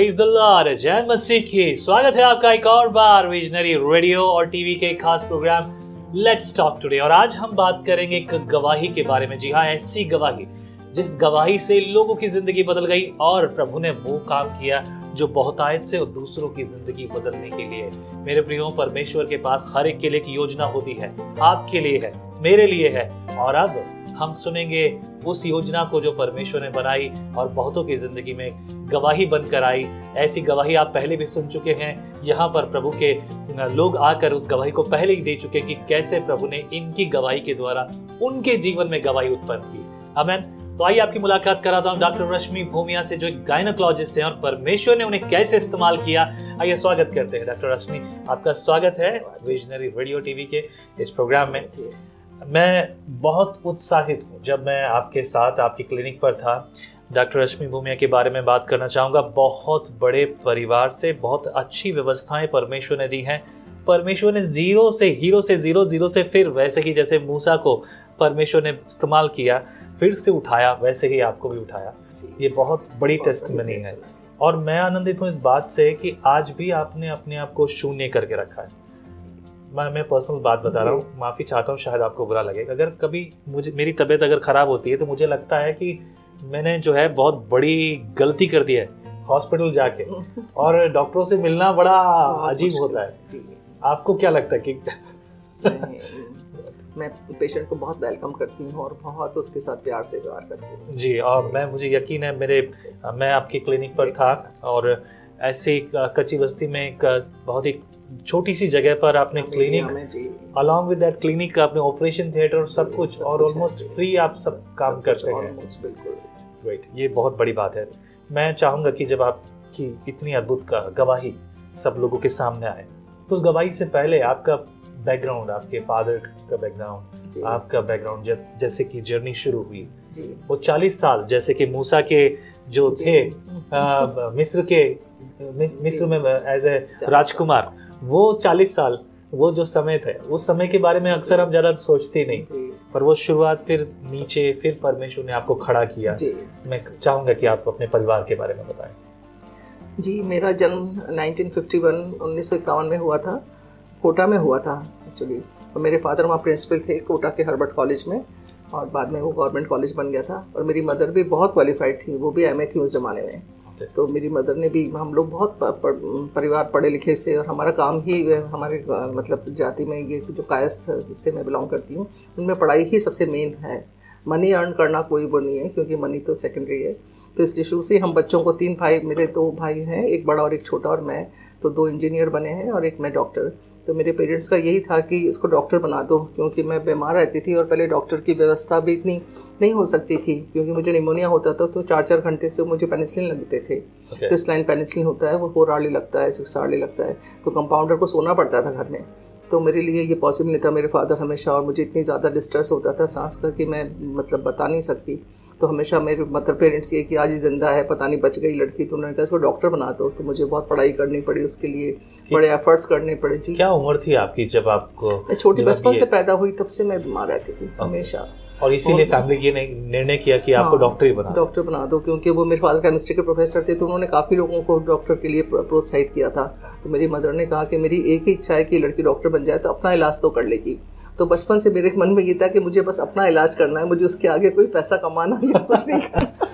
Praise the Lord, जय मसीह की। स्वागत है आपका एक और बार विजनरी रेडियो और टीवी के खास प्रोग्राम लेट्स टॉक टुडे। और आज हम बात करेंगे एक गवाही के बारे में। जी हाँ, ऐसी गवाही जिस गवाही से लोगों की जिंदगी बदल गई और प्रभु ने वो काम किया जो बहुतायत से और दूसरों की जिंदगी बदलने के लिए। मेरे प्रियो, परमेश्वर के पास हर एक के लिए एक योजना होती है, आपके लिए है, मेरे लिए है। और अब हम सुनेंगे उस योजना को जो परमेश्वर ने बनाई और बहुतों की जिंदगी में गवाही बनकर आई। ऐसी गवाही आप पहले भी सुन चुके हैं। यहाँ पर प्रभु के लोग आकर उस गवाही को पहले ही दे चुके कि कैसे प्रभु ने इनकी गवाही के द्वारा उनके जीवन में गवाही उत्पन्न की। आमीन। तो आइए आपकी मुलाकात कराता हूँ डॉक्टर रश्मि भूमिया से, जो एक गायनोकोलॉजिस्ट हैं और परमेश्वर ने उन्हें कैसे इस्तेमाल किया। आइए स्वागत करते हैं डॉक्टर रश्मि, आपका स्वागत है विजनरी रेडियो टीवी के इस प्रोग्राम में। मैं बहुत उत्साहित हूँ जब मैं आपके साथ आपकी क्लिनिक पर था। डॉक्टर रश्मि भूमिया के बारे में बात करना चाहूँगा। बहुत बड़े परिवार से बहुत अच्छी व्यवस्थाएं परमेश्वर ने दी हैं। परमेश्वर ने हीरो से जीरो से फिर वैसे ही जैसे मूसा को परमेश्वर ने इस्तेमाल किया, फिर से उठाया, वैसे ही आपको भी उठाया। ये बहुत बड़ी टेस्टिमनी है और मैं आनंदित हूँ इस बात से कि आज भी आपने अपने आप को शून्य करके रखा है। मैं पर्सनल बात बता रहा हूँ, माफ़ी चाहता हूँ, शायद आपको बुरा लगेगा। अगर कभी मेरी तबीयत अगर ख़राब होती है तो मुझे लगता है कि मैंने जो है बहुत बड़ी गलती कर दी है हॉस्पिटल जाके, और डॉक्टरों से मिलना बड़ा अजीब होता है। आपको क्या लगता है कि मैं पेशेंट को बहुत वेलकम करती हूँ और बहुत उसके साथ प्यार से व्यवहार करती हूँ जी। और मुझे यकीन है, मैं आपकी क्लिनिक पर था और ऐसे कच्ची बस्ती में एक बहुत ही छोटी सी जगह पर आपने clinic, along with that clinic आपने ऑपरेशन थिएटर और सब कुछ, और ऑलमोस्ट फ्री आप सब काम करते हैं। बिल्कुल राइट, ये बहुत बड़ी बात है। मैं चाहूँगा कि जब आपकी इतनी अद्भुत गवाही सब लोगों के सामने आए, तो उस गवाही से पहले आपका बैकग्राउंड, आपके फादर का बैकग्राउंड, आपका बैकग्राउंड जैसे कि जर्नी शुरू हुई वो 40 साल, जैसे कि मूसा के जो थे मिस्र में एज ए राजकुमार, वो 40 साल, वो जो समय थे, उस समय के बारे में अक्सर हम ज़्यादा सोचते नहीं, पर वो शुरुआत फिर नीचे, फिर परमेश्वर ने आपको खड़ा किया। मैं चाहूँगा कि आप अपने परिवार के बारे में बताएं। जी, मेरा जन्म 1951 में हुआ था, कोटा में हुआ था एक्चुअली। और मेरे फादर वहाँ प्रिंसिपल थे कोटा के हर्बर्ट कॉलेज में, और बाद में वो गवर्नमेंट कॉलेज बन गया था। और मेरी मदर भी बहुत क्वालिफाइड थी, वो भी एमए थी उस ज़माने में। तो मेरी मदर ने भी, हम लोग बहुत परिवार पढ़े लिखे से, और हमारा काम ही हमारे मतलब जाति में ये जो कायस्थ से मैं बिलोंग करती हूँ, उनमें पढ़ाई ही सबसे मेन है। मनी अर्न करना कोई वो नहीं है, क्योंकि मनी तो सेकेंडरी है। तो इसलिए शुरू से हम बच्चों को 3 भाई, मेरे 2 भाई हैं, एक बड़ा और एक छोटा, और मैं, तो 2 इंजीनियर बने हैं और एक मैं डॉक्टर। तो मेरे पेरेंट्स का यही था कि इसको डॉक्टर बना दो, क्योंकि मैं बीमार रहती थी और पहले डॉक्टर की व्यवस्था भी इतनी नहीं हो सकती थी, क्योंकि मुझे निमोनिया होता था तो 4-4 घंटे से मुझे पेनिसिलिन लगते थे। क्रिस्टलाइन पेनिसिलिन होता है, वो 4 आवर्ली लगता है, 6 आवर्ली लगता है, तो कंपाउंडर को सोना पड़ता था घर में। तो मेरे लिए ये पॉसिबल नहीं था। मेरे फादर हमेशा, और मुझे इतनी ज़्यादा डिस्ट्रेस होता था सांस का कि मैं मतलब बता नहीं सकती। तो हमेशा मेरे मतलब पेरेंट्स ये कि आज ही जिंदा है, पता नहीं बच गई लड़की, तो उन्होंने कहा इसको डॉक्टर बना दो। तो मुझे बहुत पढ़ाई करनी पड़ी, उसके लिए बड़े एफर्ट्स करने पड़े जी। क्या उम्र थी आपकी जब आपको? मैं छोटी, बचपन से पैदा हुई तब से मैं बीमार रहती थी हमेशा, और इसीलिए फैमिली ये निर्णय किया कि आपको डॉक्टर बना दो, क्योंकि वो मेरे फादर केमिस्ट्री के प्रोफेसर थे, तो उन्होंने काफ़ी लोगों को डॉक्टर के लिए प्रोत्साहित किया था। तो मेरी मदर ने कहा कि मेरी एक ही इच्छा है कि लड़की डॉक्टर बन जाए, तो अपना इलाज तो कर लेगी। तो बचपन से मेरे मन में ये था कि मुझे बस अपना इलाज करना है, मुझे उसके आगे कोई पैसा कमाना या कुछ नहीं करना।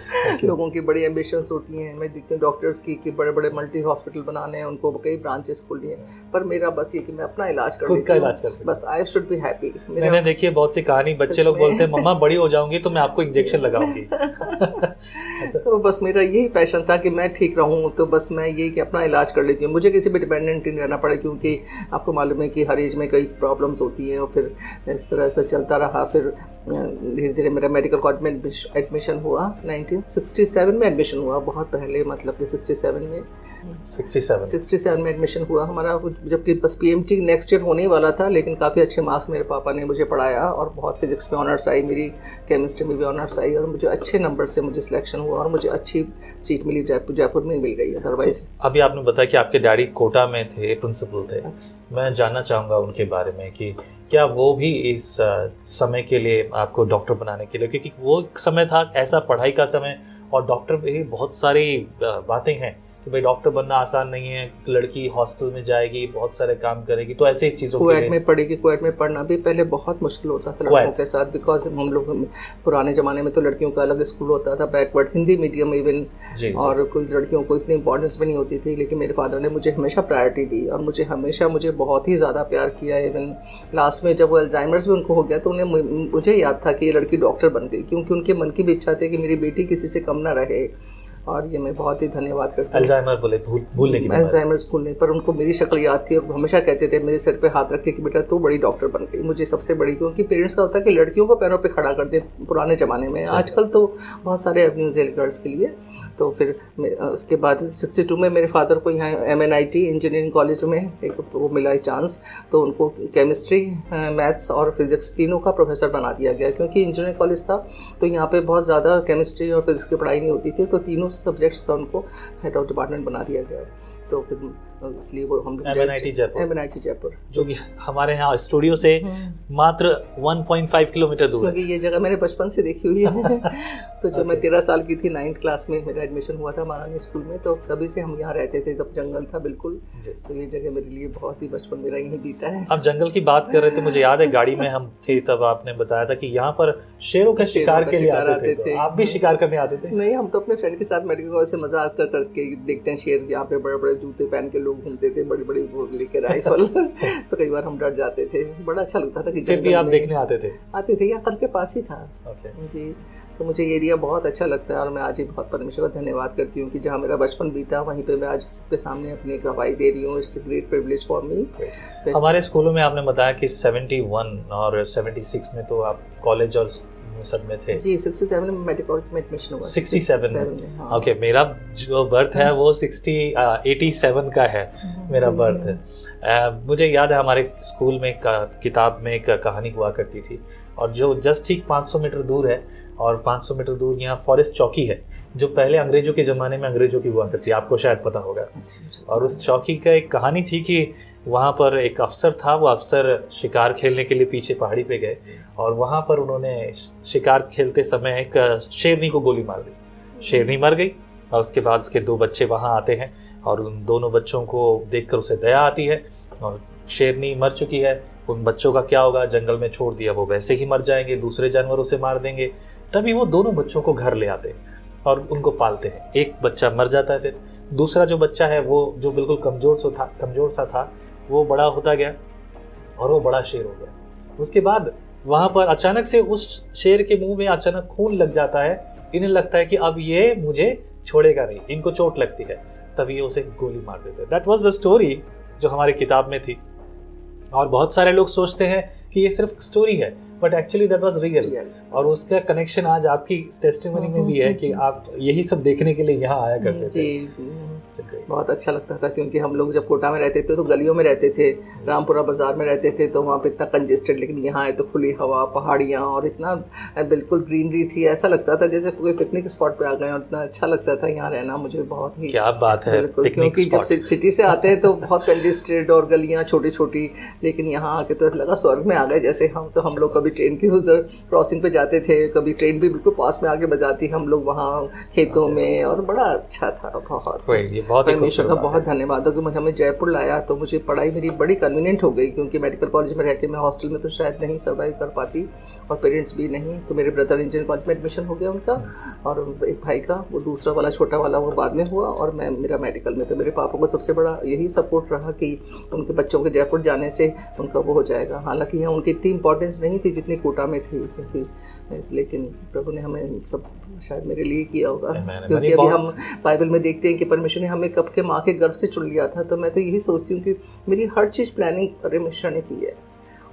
लोगों की बड़ी एम्बिशंस होती हैं, मैं देखती हूँ डॉक्टर्स की कि बड़े बड़े मल्टी हॉस्पिटल बनाने हैं, उनको कई ब्रांचेस खोलनी है, पर मेरा बस ये कि मैं अपना इलाज कर सकूं, बस आई शुड बी हैप्पी। मैंने देखी है बहुत सी कहानी, बच्चे लोग बोलते हैं मम्मा बड़ी हो जाऊंगी तो मैं आपको इंजेक्शन लगाऊंगी। तो बस मेरा यही पैशन था कि मैं ठीक रहूं, तो बस मैं यही कि अपना इलाज कर लेती हूँ, मुझे किसी पे डिपेंडेंट नहीं रहना पड़े, क्योंकि आपको मालूम है कि हर एज में कई प्रॉब्लम्स होती हैं। और फिर इस तरह से चलता रहा। फिर धीरे धीरे मेरा मेडिकल कॉलेज में एडमिशन हुआ, 1967 में एडमिशन हुआ, बहुत पहले, मतलब कि 67 में एडमिशन हुआ हमारा, जबकि बस पीएमटी नेक्स्ट ईयर होने ही वाला था। लेकिन काफ़ी अच्छे मार्क्स मेरे पापा ने मुझे पढ़ाया, और बहुत फिजिक्स में ऑनर्स आई मेरी, केमिस्ट्री में भी ऑनर्स आई, और मुझे अच्छे नंबर से मुझे सिलेक्शन हुआ और मुझे अच्छी सीट मिली, जयपुर में मिल गई। अदरवाइज अभी आपने बताया कि आपके डैडी कोटा में थे, प्रिंसिपल थे। मैं जानना चाहूँगा उनके बारे में कि क्या वो भी इस समय के लिए आपको डॉक्टर बनाने के लिए, क्योंकि वो समय था ऐसा पढ़ाई का समय, और डॉक्टर भी बहुत सारी बातें हैं कि भाई डॉक्टर बनना आसान नहीं है, लड़की हॉस्टल में जाएगी, बहुत सारे काम करेगी, तो ऐसे चीज़ों के कुवैत लिए में पढ़ेगी। कुवैत में पढ़ना भी पहले बहुत मुश्किल होता था लड़कों के साथ, बिकॉज हम लोग पुराने ज़माने में तो लड़कियों का अलग स्कूल होता था, बैकवर्ड हिंदी मीडियम इवन, और कोई लड़कियों को इतनी इंपॉर्टेंस भी नहीं होती थी। लेकिन मेरे फादर ने मुझे हमेशा प्रायोरिटी दी और मुझे बहुत ही ज़्यादा प्यार किया। इवन लास्ट में जब वो अल्जाइमर्स भी उनको हो गया तो उन्हें मुझे याद था कि ये लड़की डॉक्टर बन गई, क्योंकि उनके मन की भी इच्छा थी कि मेरी बेटी किसी से कम ना रहे। और ये मैं बहुत ही धन्यवाद करता हूँ। अल्जाइमर बोले भूलने की अल्जाइमर्स भूलने पर उनको मेरी शक्ल याद थी और हमेशा कहते थे मेरे सिर पे हाथ रख के कि बेटा तू बड़ी डॉक्टर बन गई। मुझे सबसे बड़ी, क्योंकि पेरेंट्स का होता है कि लड़कियों को पैरों पे खड़ा कर दे पुराने ज़माने में, आजकल तो बहुत सारे एवेन्यूज है गर्ल्स के लिए। तो फिर उसके बाद 62 में मेरे फादर को यहाँ MNIT इंजीनियरिंग कॉलेज में एक वो मिला चांस, तो उनको केमिस्ट्री, मैथ्स और फिजिक्स तीनों का प्रोफेसर बना दिया गया, क्योंकि इंजीनियरिंग कॉलेज था तो यहाँ पे बहुत ज़्यादा केमिस्ट्री और फिजिक्स की पढ़ाई नहीं होती थी, तो तीनों सब्जेक्ट्स का उनको हेड ऑफ डिपार्टमेंट बना दिया गया। तो फिर इसलिए वो हम MNIT जयपुर, जो कि हमारे यहाँ स्टूडियो से मात्र 1.5 किलोमीटर दूर है। क्योंकि ये जगह मैंने बचपन से देखी हुई है। तो जब मैं 13 साल की थी, 9th क्लास में मेरा एडमिशन हुआ था महारानी स्कूल में, तो तभी से हम यहाँ रहते थे। तब जंगल था बिल्कुल, तो ये जगह मेरे लिए बहुत ही बचपन मेरा यहीं बीता है। अब जंगल की बात कर रहे थे, मुझे याद है गाड़ी में हम थे तब आपने बताया था कि यहाँ पर शेरों के शिकार के लिए आते थे। आप भी शिकार करने आते थे? नहीं, हम तो अपने फ्रेंड के साथ मेडिकल कॉलेज से मजाक करके देखते हैं शेर, यहाँ पे बड़े बड़े जूते पहन के लोग घूमते थे, बड़ी बड़ी वो लेके राइफल। तो कई बार हम डर जाते थे, बड़ा अच्छा लगता था कि फिर भी आप देखने आते थे? यहाँ कल के पास ही था जी। तो मुझे ये एरिया बहुत अच्छा लगता है और मैं आज ही बहुत परमेश्वर का धन्यवाद करती हूँ कि जहाँ मेरा बचपन बीता वहीं पे मैं आज सबके सामने अपनी गवाही दे रही हूँ। It's a great privilege for me. हमारे स्कूलों में आपने बताया कि 71 और 76 में तो आप कॉलेज और सब में थे जी। 67 में मेडिकल कॉलेज में एडमिशन हुआ। 67 में, हाँ। ओके। मेरा जो बर्थ है वो 87 का है मेरा बर्थ है। मुझे याद है हमारे स्कूल में किताब में एक कहानी हुआ करती थी, और जो जस्ट ठीक 500 मीटर दूर है, और 500 मीटर दूर यहाँ फॉरेस्ट चौकी है, जो पहले अंग्रेजों के ज़माने में अंग्रेजों की हुआ करती है, आपको शायद पता होगा। और उस चौकी का एक कहानी थी कि वहाँ पर एक अफसर था, वो अफसर शिकार खेलने के लिए पीछे पहाड़ी पे गए, और वहाँ पर उन्होंने शिकार खेलते समय एक शेरनी को गोली मार दी। शेरनी मर गई, और उसके बाद उसके 2 बच्चे वहाँ आते हैं, और उन दोनों बच्चों को देखकर उसे दया आती है, और शेरनी मर चुकी है, उन बच्चों का क्या होगा, जंगल में छोड़ दिया, वो वैसे ही मर जाएंगे, दूसरे जानवर उसे मार देंगे। तभी वो दोनों बच्चों को घर ले आते हैं और उनको पालते हैं। एक बच्चा मर जाता है, फिर दूसरा जो बच्चा है वो जो बिल्कुल कमज़ोर सा था वो बड़ा होता गया और वो बड़ा शेर हो गया। उसके बाद वहाँ पर अचानक से उस शेर के मुंह में अचानक खून लग जाता है। इन्हें लगता है कि अब ये मुझे छोड़ेगा नहीं, इनको चोट लगती है, तभी ये उसे गोली मार देते हैं। दैट वाज द स्टोरी जो हमारी किताब में थी। और बहुत सारे लोग सोचते हैं कि ये सिर्फ स्टोरी है, but actually that was real. और उसका कनेक्शन आज आपकी टेस्टिमनी में भी है कि आप यही सब देखने के लिए यहाँ आया करते थे। बहुत अच्छा लगता था, क्योंकि हम लोग जब कोटा में रहते थे तो गलियों में रहते थे, रामपुरा बाजार में रहते थे, तो वहाँ पे इतना कंजेस्टेड, लेकिन यहाँ आए तो खुली हवा, पहाड़ियाँ, और इतना बिल्कुल ग्रीनरी थी। ऐसा लगता था जैसे कोई पिकनिक स्पॉट पे आ गए, और इतना अच्छा लगता था यहाँ रहना। मुझे बहुत ही, क्या बात है, क्योंकि जब सिटी से आते हैं तो बहुत कंजेस्टेड और गलियाँ छोटी छोटी, लेकिन यहाँ आके तो ऐसा लगा स्वर्ग में आ गए जैसे। हम लोग कभी ट्रेन की उधर क्रॉसिंग पे जाते थे, कभी ट्रेन भी बिल्कुल पास में आके बजाती, हम लोग वहाँ खेतों में, और बड़ा अच्छा था। बहुत परमेश्वर का बहुत धन्यवाद हो कि मुझे हमें जयपुर लाया। तो मुझे पढ़ाई मेरी बड़ी कन्वीनियंट हो गई, क्योंकि मेडिकल कॉलेज में रह के मैं हॉस्टल में तो शायद नहीं सर्वाइव कर पाती, और पेरेंट्स भी नहीं। तो मेरे ब्रदर इंजीनियरिंग कॉलेज में एडमिशन हो गया उनका, और एक भाई का, वो दूसरा वाला छोटा वाला वो बाद में हुआ, और मैं मेरा मेडिकल में। तो मेरे पापा को सबसे बड़ा यही सपोर्ट रहा कि उनके बच्चों के जयपुर जाने से उनका वो हो जाएगा। हालांकि यहाँ उनकी इतनी इंपॉर्टेंस नहीं थी जितनी कोटा में थी, लेकिन प्रभु ने हमें सब शायद मेरे लिए किया होगा। क्योंकि अभी हम बाइबल में देखते हैं कि परमेश्वर ने हमें कब के माँ के गर्भ से चुन लिया था। तो मैं तो यही सोचती हूँ कि मेरी हर चीज़ प्लानिंग परमेश्वर ने की है,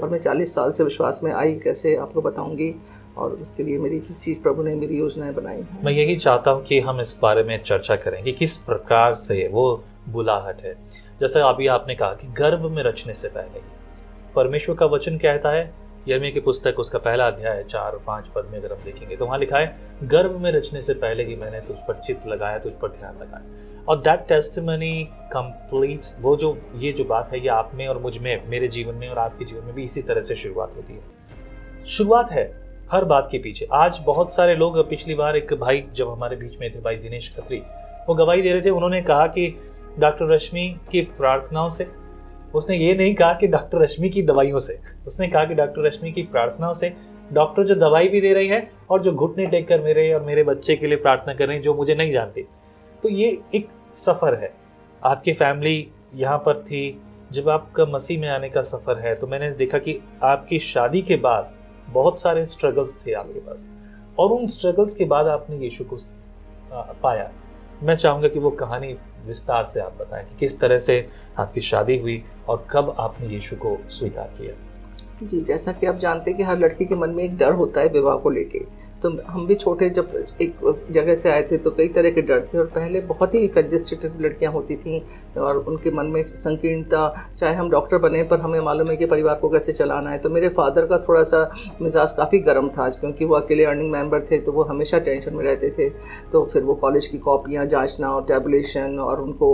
और मैं 40 साल से विश्वास में आई, कैसे आपको बताऊँगी, और उसके लिए मेरी चीज़ प्रभु ने मेरी योजनाएं बनाई हैं। मैं यही चाहता हूँ कि हम इस बारे में चर्चा करें कि किस प्रकार से वो बुलाहट है। जैसा अभी आपने कहा कि गर्भ में रचने से पहले ही परमेश्वर का वचन कहता है, यिर्मयाह की पुस्तक उसका पहला अध्याय 4 और 5 पद में अगर हम देखेंगे तो वहाँ लिखा है, गर्भ में रचने से पहले ही मैंने तुझ पर चित्त लगाया, तुझ पर ध्यान लगाया। और दैट टेस्टिमनी कंप्लीट्स, वो जो ये जो बात है ये आप में और मुझ में, मेरे जीवन में और आपके जीवन में भी इसी तरह से शुरुआत होती है। शुरुआत है हर बात के पीछे। आज बहुत सारे लोग, पिछली बार एक भाई जब हमारे बीच में थे, भाई दिनेश खत्री, वो गवाही दे रहे थे, उन्होंने कहा कि डॉक्टर रश्मि की प्रार्थनाओं से, उसने ये नहीं कहा कि डॉक्टर रश्मि की दवाइयों से, उसने कहा कि डॉक्टर रश्मि की प्रार्थनाओं से डॉक्टर जो दवाई भी दे रही है और जो घुटने टेक कर मेरे और मेरे बच्चे के लिए प्रार्थना कर रही है जो मुझे नहीं जानती। तो ये एक सफ़र है, आपकी फैमिली यहाँ पर थी, जब आपका मसीह में आने का सफ़र है तो मैंने देखा कि आपकी शादी के बाद बहुत सारे स्ट्रगल्स थे आपके पास, और उन स्ट्रगल्स के बाद आपने यीशु को पाया। मैं चाहूँगा कि वो कहानी विस्तार से आप बताएं कि किस तरह से आपकी शादी हुई और कब आपने यीशु को स्वीकार किया। जी, जैसा कि आप जानते हैं कि हर लड़की के मन में एक डर होता है विवाह को लेके। तो हम भी छोटे जब एक जगह से आए थे तो कई तरह के डर थे, और पहले बहुत ही कंजेस्टेड लड़कियां होती थीं और उनके मन में संकीर्णता, चाहे हम डॉक्टर बने पर हमें मालूम है कि परिवार को कैसे चलाना है। तो मेरे फादर का थोड़ा सा मिजाज काफ़ी गर्म था, क्योंकि वो अकेले अर्निंग मेंबर थे, तो वो हमेशा टेंशन में रहते थे। तो फिर वो कॉलेज की कॉपियाँ जाँचना और टैबुलेशन और उनको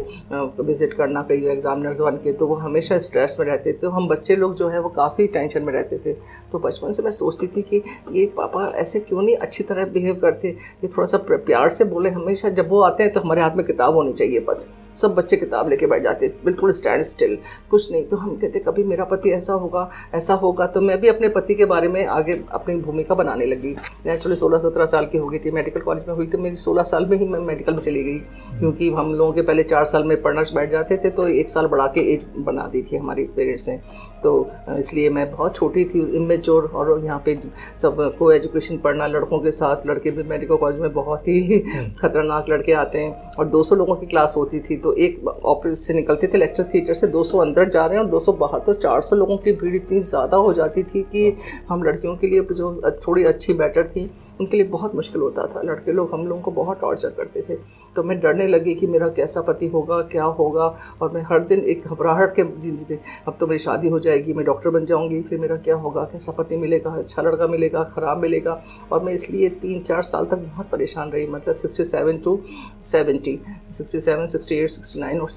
विज़िट करना कई एग्जामिनर्स बन के, तो वो हमेशा स्ट्रेस में रहते थे। तो हम बच्चे लोग जो है वो काफ़ी टेंशन में रहते थे। तो बचपन से मैं सोचती थी कि ये पापा ऐसे क्यों नहीं अच्छी तरह बिहेव करते, ये थोड़ा सा प्यार से बोले। हमेशा जब वो आते हैं तो हमारे हाथ में किताब होनी चाहिए, बस सब बच्चे किताब लेके बैठ जाते, बिल्कुल स्टैंड स्टिल, कुछ नहीं। तो हम कहते कभी मेरा पति ऐसा होगा। तो मैं भी अपने पति के बारे में आगे अपनी भूमिका बनाने लगी। मैं एक्चुअली 16-17 साल की हो गई थी, मेडिकल कॉलेज में हुई, तो मेरी 16 साल में ही मैं मेडिकल में चली गई, क्योंकि हम लोगों के पहले 4 साल में पढ़ना बैठ जाते थे, तो 1 साल बढ़ा के एज बना दी थी हमारी पेरेंट्स ने। तो इसलिए मैं बहुत छोटी थी, इमेच्योर, और यहाँ पे सब को एजुकेशन पढ़ना लड़कों के साथ, लड़के भी मेडिकल कॉलेज में बहुत ही खतरनाक लड़के आते हैं, और 200 लोगों की क्लास होती थी। तो एक ऑफिस से निकलते थे लेक्चर थिएटर से, 200 अंदर जा रहे हैं और 200 बाहर, तो 400 लोगों की भीड़ इतनी ज़्यादा हो जाती थी कि हम लड़कियों के लिए जो थोड़ी अच्छी बेटर थी उनके लिए बहुत मुश्किल होता था। लड़के लोग हम लोगों को बहुत टॉर्चर करते थे। तो मैं डरने लगी कि मेरा कैसा पति होगा, क्या होगा, और मैं हर दिन एक घबराहट के जी, अब तो मेरी शादी हो जाएगी, मैं डॉक्टर बन जाऊंगी, फिर मेरा क्या होगा, कैसा पति मिलेगा, अच्छा लड़का मिलेगा, ख़राब मिलेगा। और मैं इसलिए 3-4 साल तक बहुत परेशान रही, मतलब 67 to 70, 67, 68, 69 और